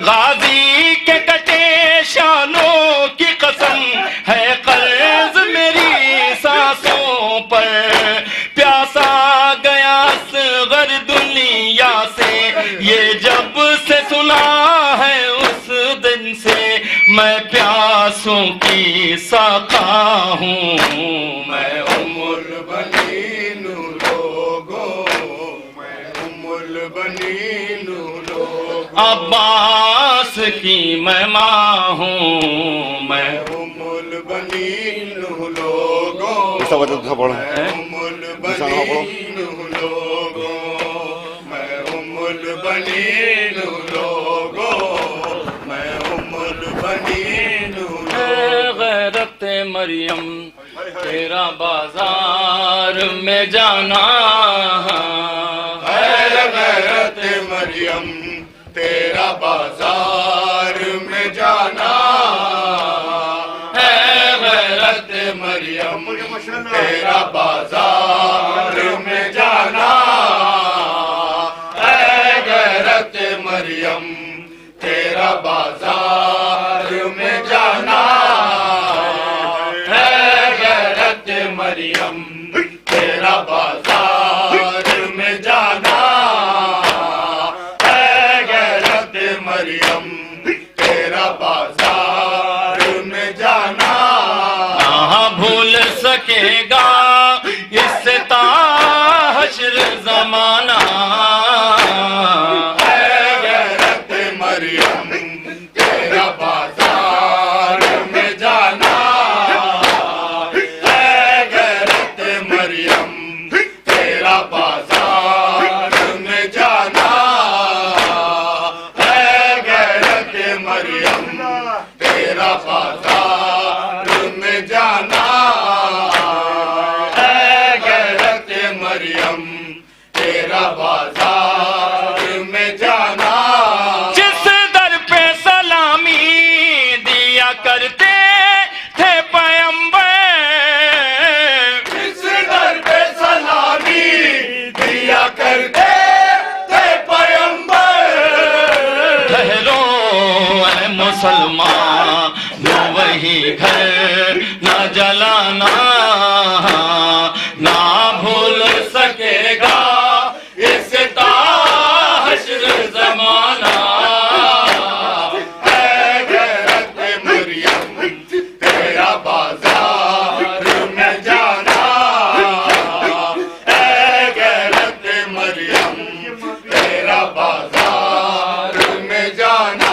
[SPEAKER 7] غازی کے کٹے شانوں کی قسم ہے قرض میری سانسوں پر، پیاسا گیا اصغر دنیا سے یہ جب سے سنا ہے اس دن سے، میں پیاسوں کی ساقا ہوں، میں
[SPEAKER 9] ام البنین لوگوں، میں ام البنین لوگوں،
[SPEAKER 7] عباس کی میں ماں ہوں، میں
[SPEAKER 9] ام البنین لوگوں،
[SPEAKER 5] دوسرا وجہ دوسرا پڑھو
[SPEAKER 9] ام البنین لوگوں، میں ام البنین لوگوں، میں ام البنین لوگوں،
[SPEAKER 7] غیرت مریم تیرا بازار میں جانا،
[SPEAKER 9] اے غیرت مریم تیرا بازار میں جانا، اے غیرت مریم تیرا بازار میں جانا، اے غیرت مریم تیرا بازار میں جانا، اے غیرت مریم تیرا بازار میں جانا، اے غیرت مریم تیرا بازار میں جانا،
[SPEAKER 7] کہاں بھول سکے گا اس سے تا حشر زمانہ،
[SPEAKER 9] اے غیرت مریم تیرا بازار میں جانا، اے غیرت مریم تیرا بازار میں جانا، اے غیرت مریم تیرا بازار میں جانا، اے غیرت مریم تیرا بازار میں جانا،
[SPEAKER 7] جس در پہ سلامی دیا کرتے تھے پیمبر،
[SPEAKER 9] اس در پہ سلامی دیا کرتے تھے پیمبر،
[SPEAKER 7] ٹھہرو اے مسلمان وہی گھر نہ جلانا، نہ بھول سکے گا اس تا حشر زمانہ،
[SPEAKER 9] اے غیرت مریم تیرا بازار میں جانا، اے غیرت مریم تیرا بازار میں جانا،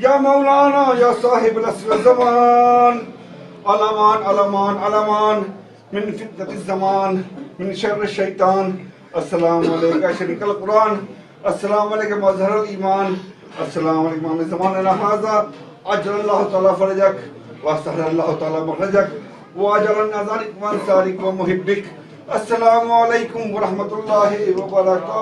[SPEAKER 10] یا مولانا یا صاحب العصر والزمان الامان الامان الامان من فتنة الزمان من شر الشیطان السلام علیکم شریک القرآن السلام علیکم مظہر الایمان السلام علیکم امام زماننا هذا اجر اللہ تعالی فرجک واسہل اللہ تعالی مخرجک واجعلنا ذلك من انصارك ومحبك السلام علیکم ورحمۃ اللہ وبرکاتہ.